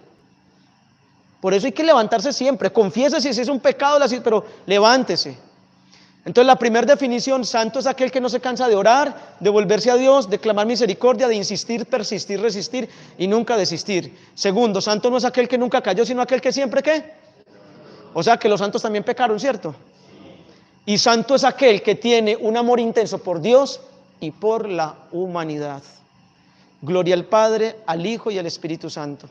Por eso hay que levantarse siempre. Confiese si es un pecado, pero levántese. Entonces la primera definición, santo es aquel que no se cansa de orar, de volverse a Dios, de clamar misericordia, de insistir, persistir, resistir y nunca desistir. Segundo, santo no es aquel que nunca cayó, sino aquel que siempre ¿qué? O sea que los santos también pecaron, ¿cierto? Y santo es aquel que tiene un amor intenso por Dios y por la humanidad. Gloria al Padre, al Hijo y al Espíritu Santo.